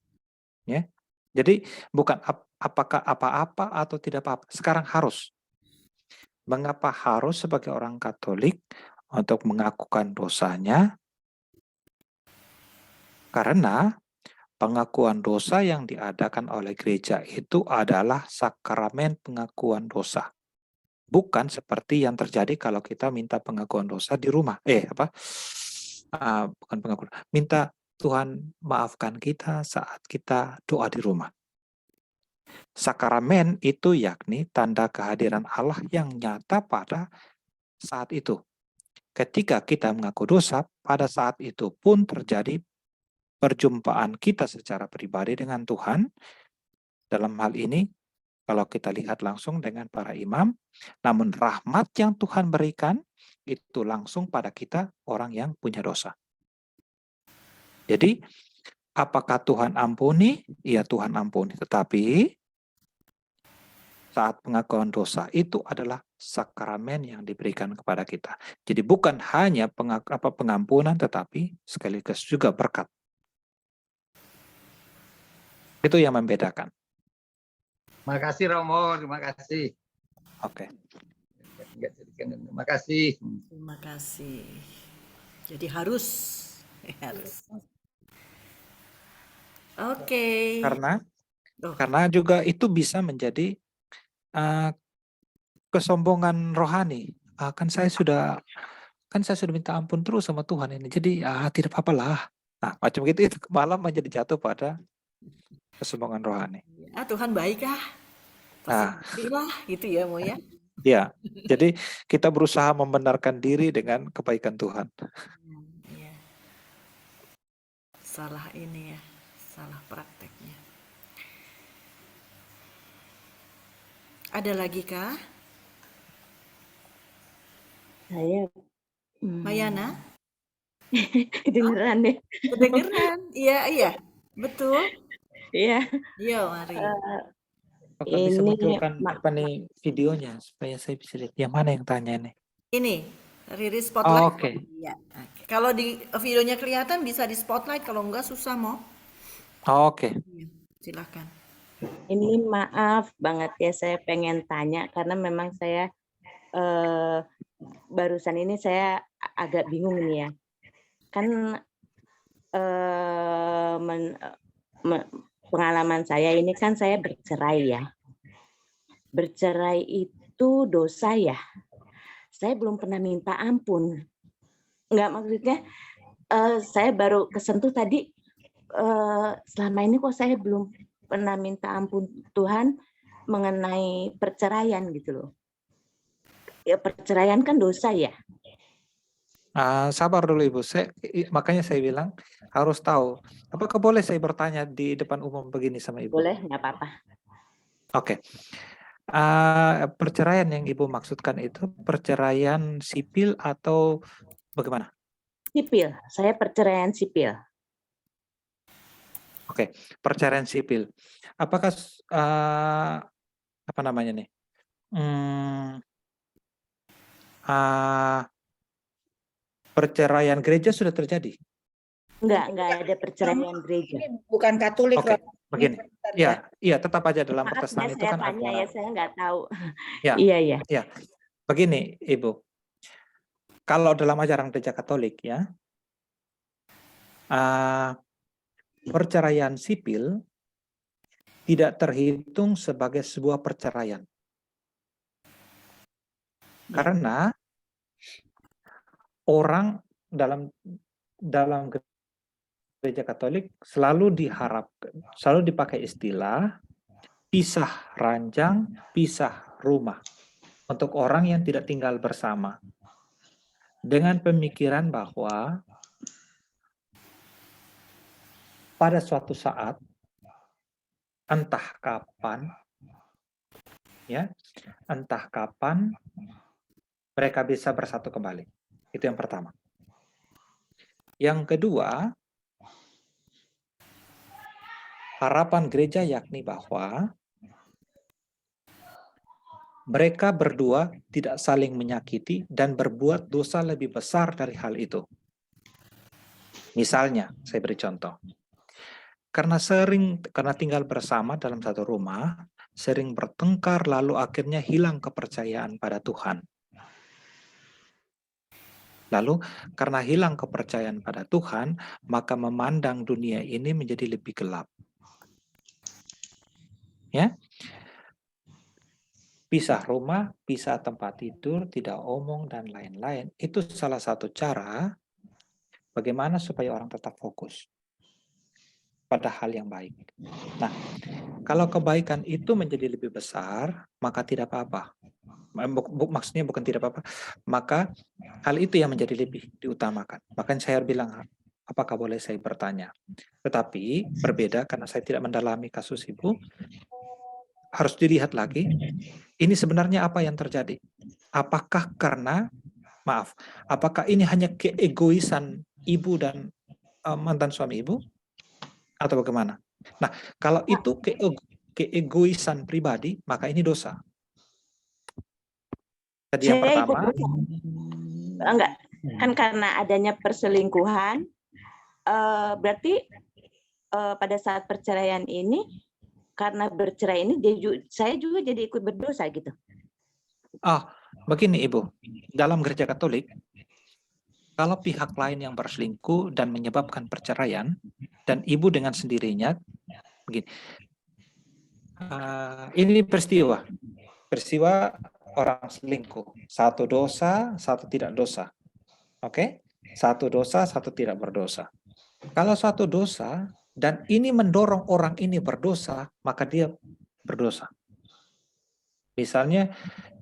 Ya, jadi bukan apakah apa-apa atau tidak apa-apa. Sekarang harus. Mengapa harus sebagai orang Katolik untuk mengakukan dosanya? Karena pengakuan dosa yang diadakan oleh gereja itu adalah sakramen pengakuan dosa. Bukan seperti yang terjadi kalau kita minta pengakuan dosa di rumah. Bukan pengakuan. Minta Tuhan maafkan kita saat kita doa di rumah. Sakramen itu yakni tanda kehadiran Allah yang nyata pada saat itu. Ketika kita mengaku dosa, pada saat itu pun terjadi perjumpaan kita secara pribadi dengan Tuhan. Dalam hal ini, kalau kita lihat langsung dengan para imam, namun rahmat yang Tuhan berikan itu langsung pada kita, orang yang punya dosa. Jadi, apakah Tuhan ampuni? Iya, Tuhan ampuni. Tetapi saat pengakuan dosa itu adalah sakramen yang diberikan kepada kita. Jadi bukan hanya pengampunan, tetapi sekaligus juga berkat. Itu yang membedakan. Terima kasih Romo, terima kasih. Oke. Terima kasih. Terima kasih. Jadi harus. Oke. Karena juga itu bisa menjadi kesombongan rohani. Kan saya sudah minta ampun terus sama Tuhan ini. Jadi tidak apa-apalah. Nah, macam gitu itu malah menjadi jatuh pada kesombongan rohani. Tuhan baik lah gitu ya Mo ya. Ya, jadi kita berusaha membenarkan diri dengan kebaikan Tuhan. Ya. Salah ini ya, salah prakteknya. Ada lagi kah? Saya. Mayana? Kedengeran deh. Kedengeran, iya, betul. Iya. Iya, mari. Kakak bisa munculkan videonya supaya saya bisa lihat. Yang mana yang tanya nih? Ini, Riri spotlight. Oke. Ya. Kalau di videonya kelihatan bisa di spotlight, kalau enggak susah Mo. Oke. Silakan. Ini maaf banget ya, saya pengen tanya karena memang saya barusan ini saya agak bingung nih ya. Kan pengalaman saya ini kan saya bercerai ya. Bercerai itu dosa ya. Saya belum pernah minta ampun. Enggak, maksudnya saya baru kesentuh tadi selama ini kok saya belum pernah minta ampun Tuhan mengenai perceraian gitu loh. Ya perceraian kan dosa ya. Sabar dulu Ibu, makanya saya bilang harus tahu. Apakah boleh saya bertanya di depan umum begini sama Ibu? Boleh, nggak apa-apa. Oke. Perceraian yang Ibu maksudkan itu perceraian sipil atau bagaimana? Sipil, saya perceraian sipil. Oke, perceraian sipil. Apakah apa namanya nih? Perceraian gereja sudah terjadi? Enggak ada perceraian gereja. Bukan Katolik. Oke, begini. Iya, tetap aja dalam Protestan itu kan tanya ada. Ya, saya nggak tahu. Ya, Iya. Begini, Ibu. Kalau dalam ajaran gereja Katolik ya, perceraian sipil tidak terhitung sebagai sebuah perceraian. Karena orang dalam gereja Katolik selalu dipakai istilah pisah ranjang, pisah rumah untuk orang yang tidak tinggal bersama. Dengan pemikiran bahwa pada suatu saat, entah kapan mereka bisa bersatu kembali. Itu yang pertama. Yang kedua, harapan gereja yakni bahwa mereka berdua tidak saling menyakiti dan berbuat dosa lebih besar dari hal itu. Misalnya, saya beri contoh. Karena tinggal bersama dalam satu rumah, sering bertengkar lalu akhirnya hilang kepercayaan pada Tuhan. Lalu karena hilang kepercayaan pada Tuhan, maka memandang dunia ini menjadi lebih gelap. Ya. Pisah rumah, pisah tempat tidur, tidak omong, dan lain-lain. Itu salah satu cara bagaimana supaya orang tetap fokus pada hal yang baik. Nah, kalau kebaikan itu menjadi lebih besar, maka tidak apa-apa. Maksudnya bukan tidak apa-apa, maka hal itu yang menjadi lebih diutamakan. Makanya saya bilang, apakah boleh saya bertanya? Tetapi berbeda karena saya tidak mendalami kasus ibu, harus dilihat lagi, ini sebenarnya apa yang terjadi? Apakah apakah ini hanya keegoisan ibu dan mantan suami ibu? Atau bagaimana? Nah, kalau itu keegoisan pribadi, maka ini dosa. Jadi yang pertama, enggak, kan karena adanya perselingkuhan, berarti pada saat perceraian ini, karena bercerai ini, saya juga jadi ikut berdosa gitu. Begini Ibu, dalam gereja Katolik, kalau pihak lain yang berselingkuh dan menyebabkan perceraian, dan Ibu dengan sendirinya, begini, ini peristiwa orang selingkuh, satu dosa, satu tidak dosa. Oke? Satu dosa, satu tidak berdosa. Kalau satu dosa, dan ini mendorong orang ini berdosa, maka dia berdosa. Misalnya,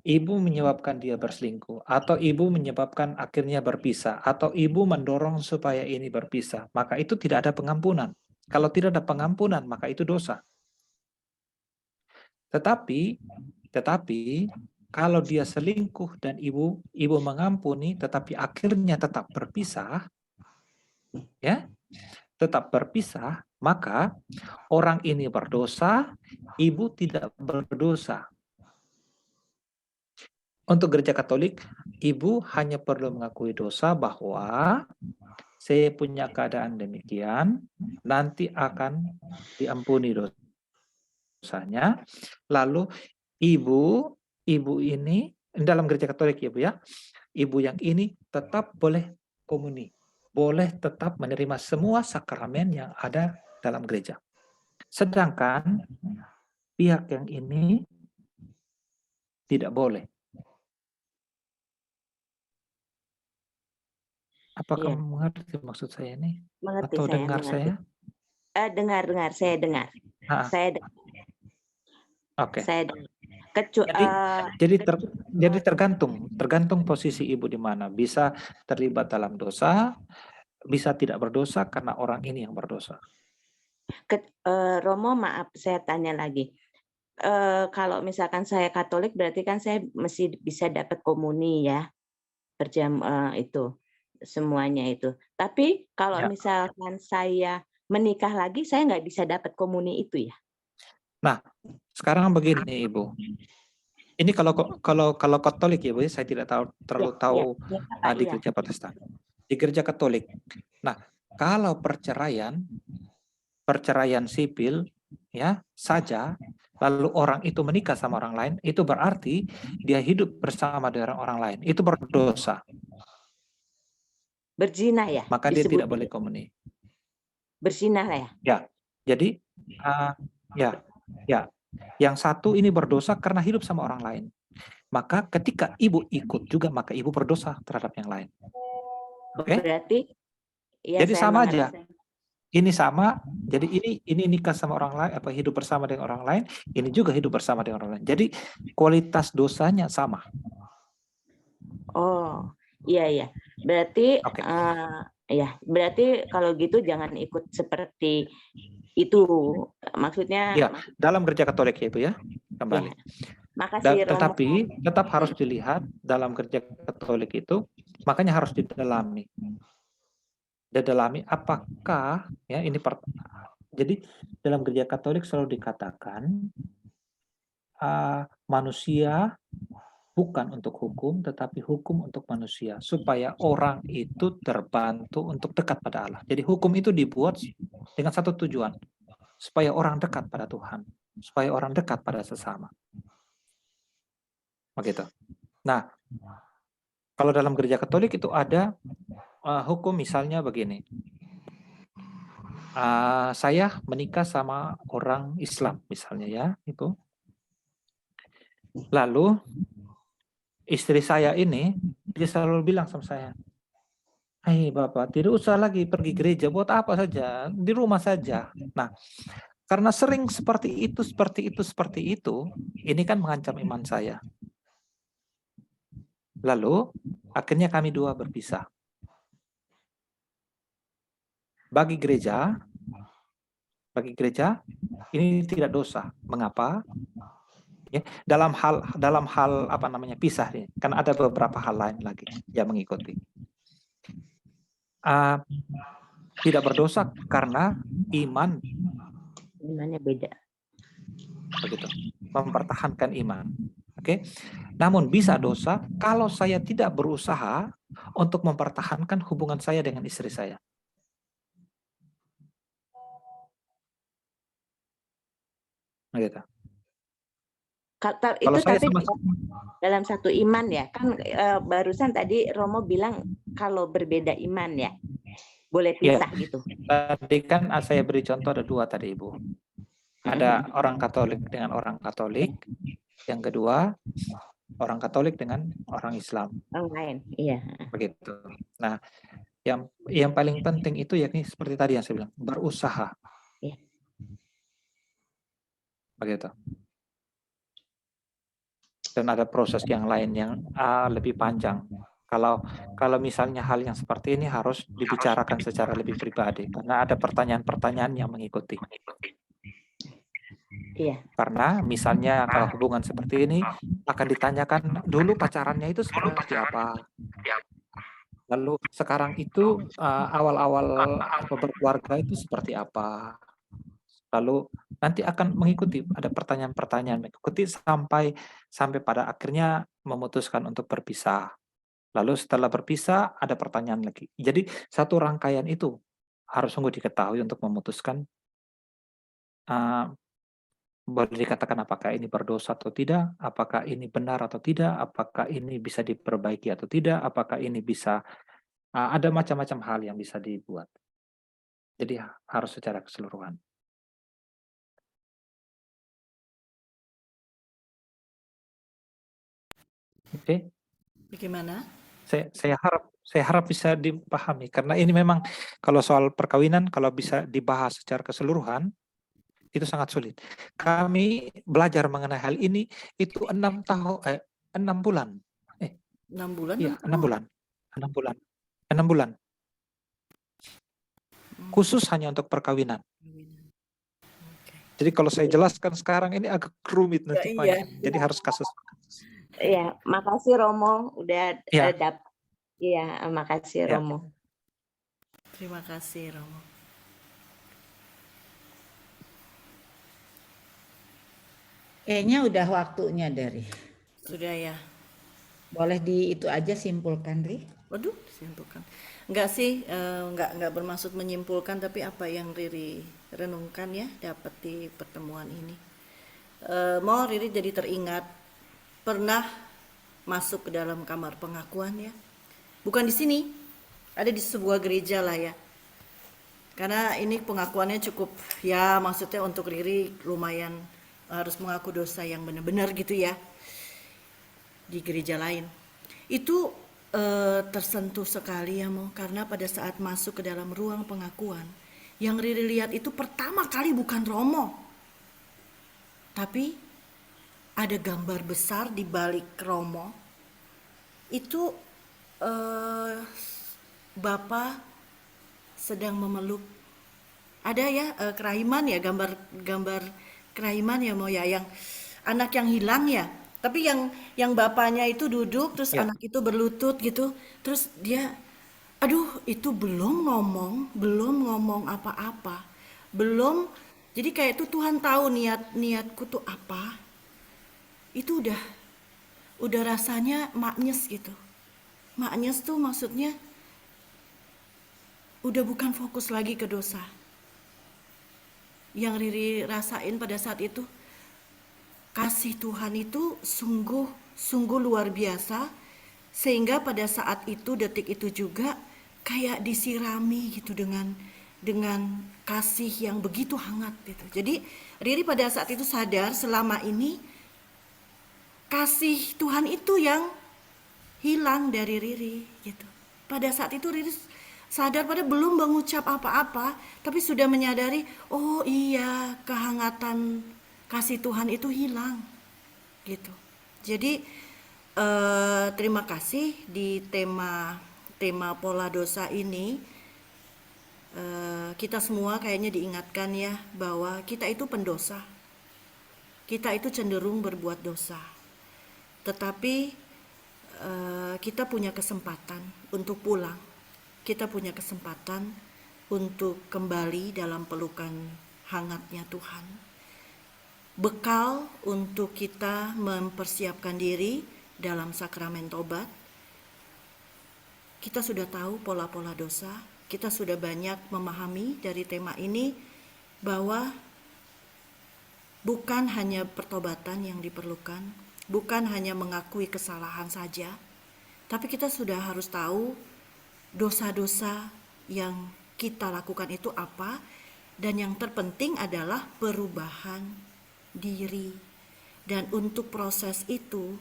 ibu menyebabkan dia berselingkuh, atau ibu menyebabkan akhirnya berpisah, atau ibu mendorong supaya ini berpisah, maka itu tidak ada pengampunan. Kalau tidak ada pengampunan, maka itu dosa. Tetapi kalau dia selingkuh dan ibu mengampuni, tetapi akhirnya tetap berpisah, ya, tetap berpisah, maka orang ini berdosa, ibu tidak berdosa. Untuk gereja Katolik, ibu hanya perlu mengakui dosa bahwa saya punya keadaan demikian, nanti akan diampuni dosanya. Lalu ibu ini dalam gereja Katolik ya Bu ya, ibu yang ini tetap boleh komuni, boleh tetap menerima semua sakramen yang ada dalam gereja. Sedangkan pihak yang ini tidak boleh. Apakah mengerti maksud saya ini? Mengerti, atau saya dengar mengerti. saya? Dengar, saya dengar. Saya dengar. Oke. Saya dengar. Jadi tergantung posisi ibu di mana. Bisa terlibat dalam dosa, bisa tidak berdosa karena orang ini yang berdosa. Romo, maaf saya tanya lagi. Kalau misalkan saya Katolik, berarti kan saya mesti bisa dapat komuni ya, berjam itu semuanya itu. Tapi kalau misalkan saya menikah lagi, saya nggak bisa dapat komuni itu ya. Nah, sekarang begini Ibu. Ini kalau Katolik ya Bu, saya tidak terlalu tahu di gereja Protestan. Di gereja Katolik. Nah, kalau perceraian sipil ya saja, lalu orang itu menikah sama orang lain, itu berarti dia hidup bersama dengan orang lain. Itu berdosa. Berzina ya? Maka dia tidak boleh komuni. Berzina ya? Ya. Jadi yang satu ini berdosa karena hidup sama orang lain. Maka ketika ibu ikut juga, maka ibu berdosa terhadap yang lain. Oke? Berarti ya Jadi saya sama mengerti. aja. Ini sama, jadi ini nikah sama orang lain, apa hidup bersama dengan orang lain, ini juga hidup bersama dengan orang lain. Jadi kualitas dosanya sama. Oh, iya. Berarti Oke. ya, berarti kalau gitu jangan ikut seperti itu. Maksudnya Ya, dalam gereja Katolik ya Ibu ya, kembali. makasih Romo. Tetapi tetap harus dilihat dalam gereja Katolik itu, makanya harus didalami. Didalami apakah ya ini jadi dalam gereja Katolik selalu dikatakan manusia bukan untuk hukum, tetapi hukum untuk manusia, supaya orang itu terbantu untuk dekat pada Allah. Jadi hukum itu dibuat dengan satu tujuan, supaya orang dekat pada Tuhan, supaya orang dekat pada sesama. Begitu. Nah, kalau dalam gereja Katolik itu ada hukum misalnya begini. Saya menikah sama orang Islam misalnya ya, itu. Lalu istri saya ini dia selalu bilang sama saya, "Hai Bapak, tidak usah lagi pergi gereja, buat apa saja, di rumah saja." Nah, karena sering seperti itu, ini kan mengancam iman saya. Lalu akhirnya kami dua berpisah. Bagi gereja ini tidak dosa. Mengapa? Ya, dalam hal apa namanya pisah ini, kan ada beberapa hal lain lagi yang mengikuti. Tidak berdosa karena imannya beda. Begitu, mempertahankan iman. Oke. Namun bisa dosa kalau saya tidak berusaha untuk mempertahankan hubungan saya dengan istri saya. Gitu. Itu tapi dalam satu iman ya kan, barusan tadi Romo bilang kalau berbeda iman ya boleh pisah ya. Gitu. Tadi kan saya beri contoh ada dua tadi Ibu. Ada orang Katolik dengan orang Katolik, yang kedua orang Katolik dengan orang Islam. Orang lain, iya. Begitu. Nah, yang paling penting itu yakni seperti tadi yang saya bilang, berusaha. Iya. Begitu. Dan ada proses yang lain yang lebih panjang. Kalau misalnya hal yang seperti ini harus dibicarakan secara lebih pribadi, karena ada pertanyaan-pertanyaan yang mengikuti. Iya. Karena misalnya kalau hubungan seperti ini akan ditanyakan dulu pacarannya itu seperti apa. Lalu sekarang itu awal-awal berkeluarga itu seperti apa. Lalu nanti akan mengikuti ada pertanyaan-pertanyaan mengikuti sampai pada akhirnya memutuskan untuk berpisah. Lalu setelah berpisah ada pertanyaan lagi. Jadi satu rangkaian itu harus sungguh diketahui untuk memutuskan boleh dikatakan apakah ini berdosa atau tidak, apakah ini benar atau tidak, apakah ini bisa diperbaiki atau tidak, apakah ini bisa ada macam-macam hal yang bisa dibuat. Jadi harus secara keseluruhan. Oke. Bagaimana? Saya harap bisa dipahami karena ini memang kalau soal perkawinan kalau bisa dibahas secara keseluruhan itu sangat sulit. Kami belajar mengenai hal ini itu 6 bulan. 6 bulan? Iya, 6 bulan. 6 bulan. Khusus hanya untuk perkawinan. Jadi kalau saya jelaskan sekarang ini agak rumit nanti panjang. Jadi harus kasus. Iya, makasih Romo udah ya. Iya, makasih ya. Romo. Terima kasih Romo. Kayaknya udah waktunya dari. Sudah ya. Boleh itu aja simpulkan, Ri? Waduh, disimpulkan. Enggak sih, enggak bermaksud menyimpulkan, tapi apa yang Riri renungkan ya dapat di pertemuan ini. Mau Riri jadi teringat pernah masuk ke dalam kamar pengakuan ya. Bukan di sini, ada di sebuah gereja lah ya. Karena ini pengakuannya cukup ya, maksudnya untuk Riri lumayan harus mengaku dosa yang benar-benar gitu ya. Di gereja lain. Itu tersentuh sekali ya Mo, karena pada saat masuk ke dalam ruang pengakuan, yang Riri lihat itu pertama kali bukan Romo, tapi ada gambar besar di balik Romo. Itu Bapak sedang memeluk, ada ya kerahiman ya, gambar kerahiman ya Mo ya, yang anak yang hilang ya. Tapi yang bapaknya itu duduk, terus Ya. anak itu berlutut gitu, terus dia, aduh itu belum ngomong apa-apa, belum. Jadi kayak itu Tuhan tahu niatku tuh apa. Itu udah rasanya maknyes gitu. Maknyes tuh maksudnya udah bukan fokus lagi ke dosa. Yang Riri rasain pada saat itu, kasih Tuhan itu sungguh luar biasa, sehingga pada saat itu, detik itu juga kayak disirami gitu dengan kasih yang begitu hangat gitu. Jadi Riri pada saat itu sadar selama ini kasih Tuhan itu yang hilang dari Riri gitu. Pada saat itu Riri sadar, pada belum mengucap apa-apa, tapi sudah menyadari, oh iya, kehangatan kasih Tuhan itu hilang gitu. Jadi terima kasih di tema pola dosa ini, kita semua kayaknya diingatkan ya bahwa kita itu pendosa, kita itu cenderung berbuat dosa, tetapi kita punya kesempatan untuk pulang, kita punya kesempatan untuk kembali dalam pelukan hangatnya Tuhan. Bekal untuk kita mempersiapkan diri dalam sakramen tobat. Kita sudah tahu pola-pola dosa, kita sudah banyak memahami dari tema ini bahwa bukan hanya pertobatan yang diperlukan, bukan hanya mengakui kesalahan saja, tapi kita sudah harus tahu dosa-dosa yang kita lakukan itu apa, dan yang terpenting adalah perubahan diri. Dan untuk proses itu,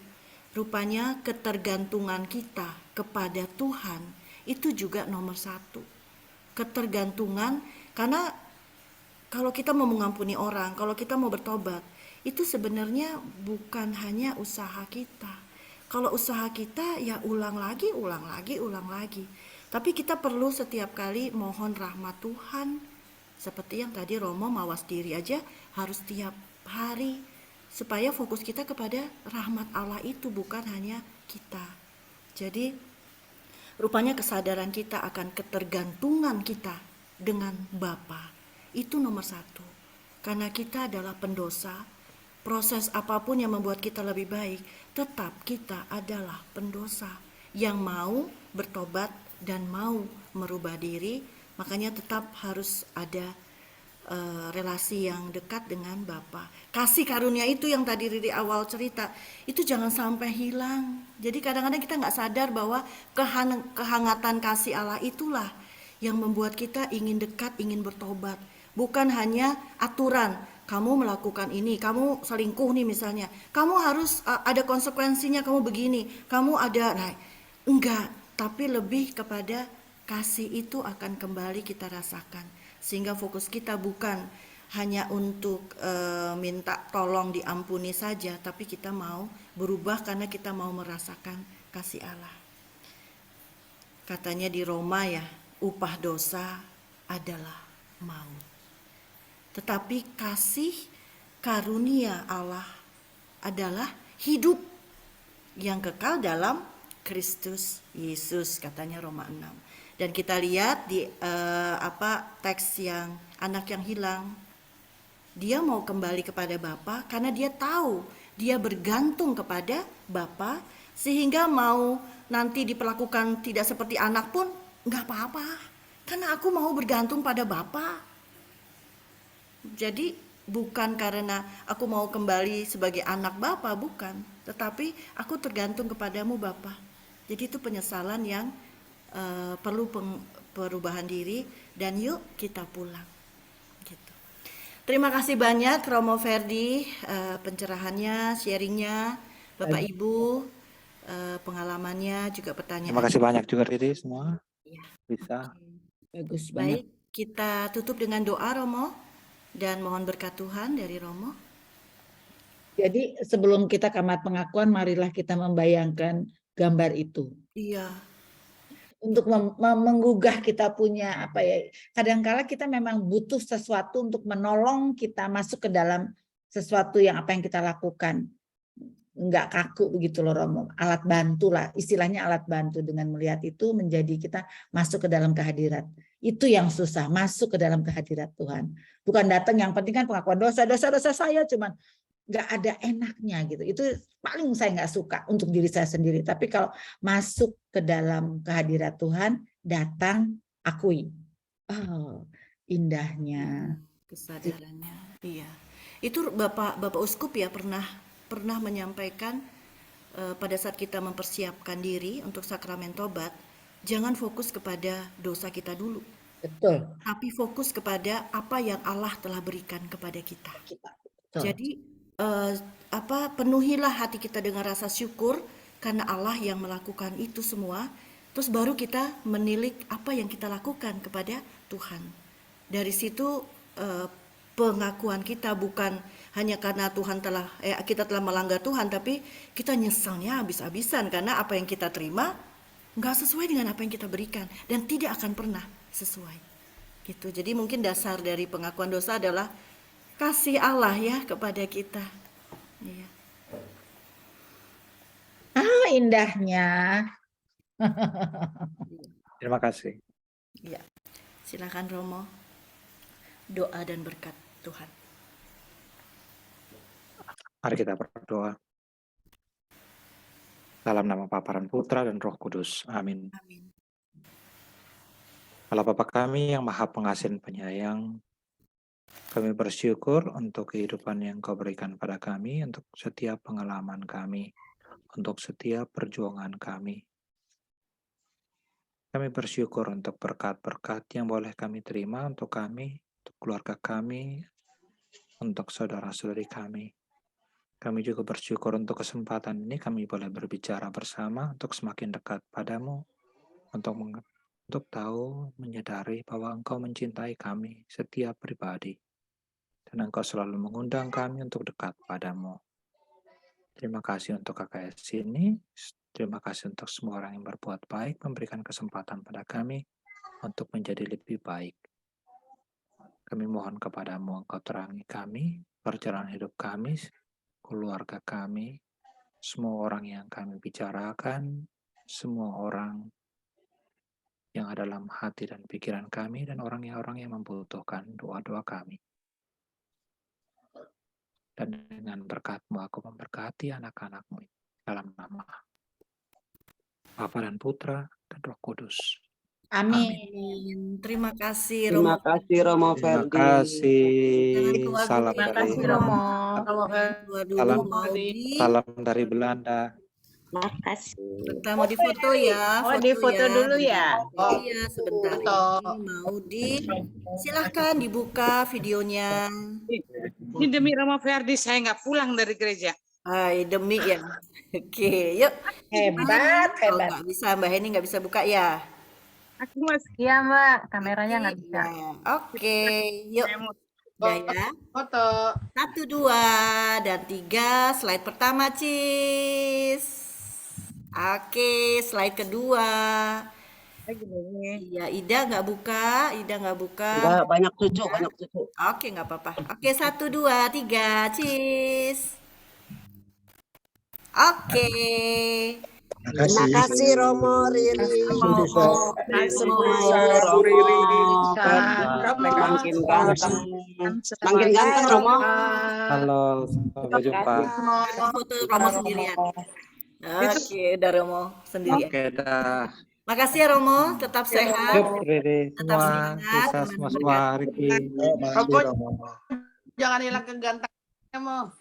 rupanya ketergantungan kita kepada Tuhan itu juga nomor satu. Ketergantungan, karena kalau kita mau mengampuni orang, kalau kita mau bertobat, itu sebenarnya bukan hanya usaha kita. Kalau usaha kita ya ulang lagi. Tapi kita perlu setiap kali mohon rahmat Tuhan. Seperti yang tadi Romo mawas diri aja harus tiap hari, supaya fokus kita kepada rahmat Allah itu, bukan hanya kita. Jadi rupanya kesadaran kita akan ketergantungan kita dengan Bapa itu nomor satu. Karena kita adalah pendosa, proses apapun yang membuat kita lebih baik, tetap kita adalah pendosa yang mau bertobat dan mau merubah diri. Makanya tetap harus ada relasi yang dekat dengan Bapa. Kasih karunia itu yang tadi Riri awal cerita, itu jangan sampai hilang. Jadi kadang-kadang kita nggak sadar bahwa kehangatan kasih Allah itulah yang membuat kita ingin dekat, ingin bertobat. Bukan hanya aturan, kamu melakukan ini, kamu selingkuh nih misalnya, kamu harus ada konsekuensinya, kamu begini, kamu ada, nah enggak. Tapi lebih kepada kasih itu akan kembali kita rasakan. Sehingga fokus kita bukan hanya untuk minta tolong diampuni saja, tapi kita mau berubah karena kita mau merasakan kasih Allah. Katanya di Roma ya, upah dosa adalah maut. Tetapi kasih karunia Allah adalah hidup yang kekal dalam Kristus Yesus, katanya Roma 6. Dan kita lihat di teks yang anak yang hilang, dia mau kembali kepada Bapa karena dia tahu dia bergantung kepada Bapa, sehingga mau nanti diperlakukan tidak seperti anak pun nggak apa-apa, karena aku mau bergantung pada Bapa. Jadi bukan karena aku mau kembali sebagai anak Bapa, bukan, tetapi aku tergantung kepadamu Bapa. Jadi itu penyesalan yang perlu perubahan diri, dan yuk kita pulang gitu. Terima kasih banyak Romo Ferdi, pencerahannya, sharingnya, Bapak Ibu. pengalamannya, juga Terima pertanyaan. kasih banyak juga Riri semua. Iya. Bisa. Bagus banget. Baik, kita tutup dengan doa Romo dan mohon berkat Tuhan dari Romo. Jadi sebelum kita kamar pengakuan, marilah kita membayangkan gambar itu. Iya, Untuk menggugah kita punya apa ya, kadangkala kita memang butuh sesuatu untuk menolong kita masuk ke dalam sesuatu yang apa yang kita lakukan. Enggak kaku begitu loh Romo, alat bantu lah, istilahnya alat bantu. Dengan melihat itu menjadi kita masuk ke dalam kehadirat. Itu yang susah, masuk ke dalam kehadirat Tuhan. Bukan datang, yang penting kan pengakuan dosa saya, cuman nggak ada enaknya gitu. Itu paling saya nggak suka untuk diri saya sendiri. Tapi kalau masuk ke dalam kehadirat Tuhan, datang, akui. Oh, indahnya. kesadarannya. Iya. Itu Bapak Uskup ya pernah menyampaikan pada saat kita mempersiapkan diri untuk sakramen tobat, jangan fokus kepada dosa kita dulu. Betul. Tapi fokus kepada apa yang Allah telah berikan kepada kita. Betul. Jadi penuhilah hati kita dengan rasa syukur karena Allah yang melakukan itu semua. Terus baru kita menilik apa yang kita lakukan kepada Tuhan. Dari situ pengakuan kita bukan hanya karena kita telah melanggar Tuhan, tapi kita nyeselnya habis-habisan karena apa yang kita terima nggak sesuai dengan apa yang kita berikan dan tidak akan pernah sesuai. Gitu. Jadi mungkin dasar dari pengakuan dosa adalah kasih Allah ya kepada kita. Iya. Indahnya. Terima kasih. Iya. Silakan Romo. Doa dan berkat Tuhan. Mari kita berdoa. Dalam nama Bapa dan Putra dan Roh Kudus. Amin. Amin. Allah Bapa kami yang Maha Pengasih dan Penyayang, kami bersyukur untuk kehidupan yang Kau berikan pada kami, untuk setiap pengalaman kami, untuk setiap perjuangan kami. Kami bersyukur untuk berkat-berkat yang boleh kami terima untuk kami, untuk keluarga kami, untuk saudara-saudari kami. Kami juga bersyukur untuk kesempatan ini kami boleh berbicara bersama untuk semakin dekat padamu, untuk tahu, menyadari bahwa Engkau mencintai kami, setiap pribadi. Dan Engkau selalu mengundang kami untuk dekat padamu. Terima kasih untuk KKS ini. Terima kasih untuk semua orang yang berbuat baik, memberikan kesempatan pada kami untuk menjadi lebih baik. Kami mohon kepadamu, Engkau terangi kami, perjalanan hidup kami, keluarga kami, semua orang yang kami bicarakan, semua orang yang ada dalam hati dan pikiran kami, dan orang-orang yang membutuhkan doa-doa kami. Dan dengan berkat-Mu aku memberkati anak-anak-Mu dalam nama Bapa dan Putra dan Roh Kudus. Amin. Terima kasih Romo. Terima kasih Romo Terima Ferdi. kasih. Jangan keluar Salam dulu ya. dari Keluar dulu Maudi. salam dari Belanda. Makasih. Kita mau difoto ya. Oh, difoto dulu ya. Iya, sebentar. Ini Maudi. Silahkan dibuka videonya. Ini demi Romo Ferdi saya nggak pulang dari gereja. Hai, demi ya. Oke, yuk. Hebat, Kalau hebat. nggak bisa, Mbak Heni nggak bisa buka ya. Aku masih Iya Mbak, kameranya nggak bisa. Ya, oke, yuk. Udah ya. foto. 1, 2, dan 3. Slide pertama, Cis. Oke, slide kedua. Iya, Ida nggak buka. Enggak, banyak cucu. Oke, nggak apa-apa. Oke, 1, 2, 3, Cis. Oke. Terima kasih Romo, Riri. Makin ganteng Romo. Halo, sampai jumpa. Foto Romo sendirian. Oke, udah Romo sendirian. Oke, dah. Makasih ya Romo, tetap sehat. Yuk, Riri Tetap semua, semangat, bisa semua, Riki. Romo, jangan hilang kegantengannya, Mo.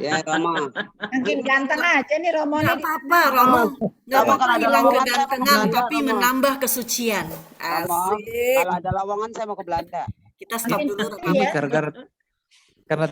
Ya Romo. Makin ganteng aja nih Romo. Nggak apa-apa Romo, nggak apa-apa kalau ada hilang lowongan, kegantengan, saya mau tapi Romo. menambah kesucian. Romo, Asik. kalau ada lawongan saya mau ke Belanda. Kita stop dulu Ini rekaman. karena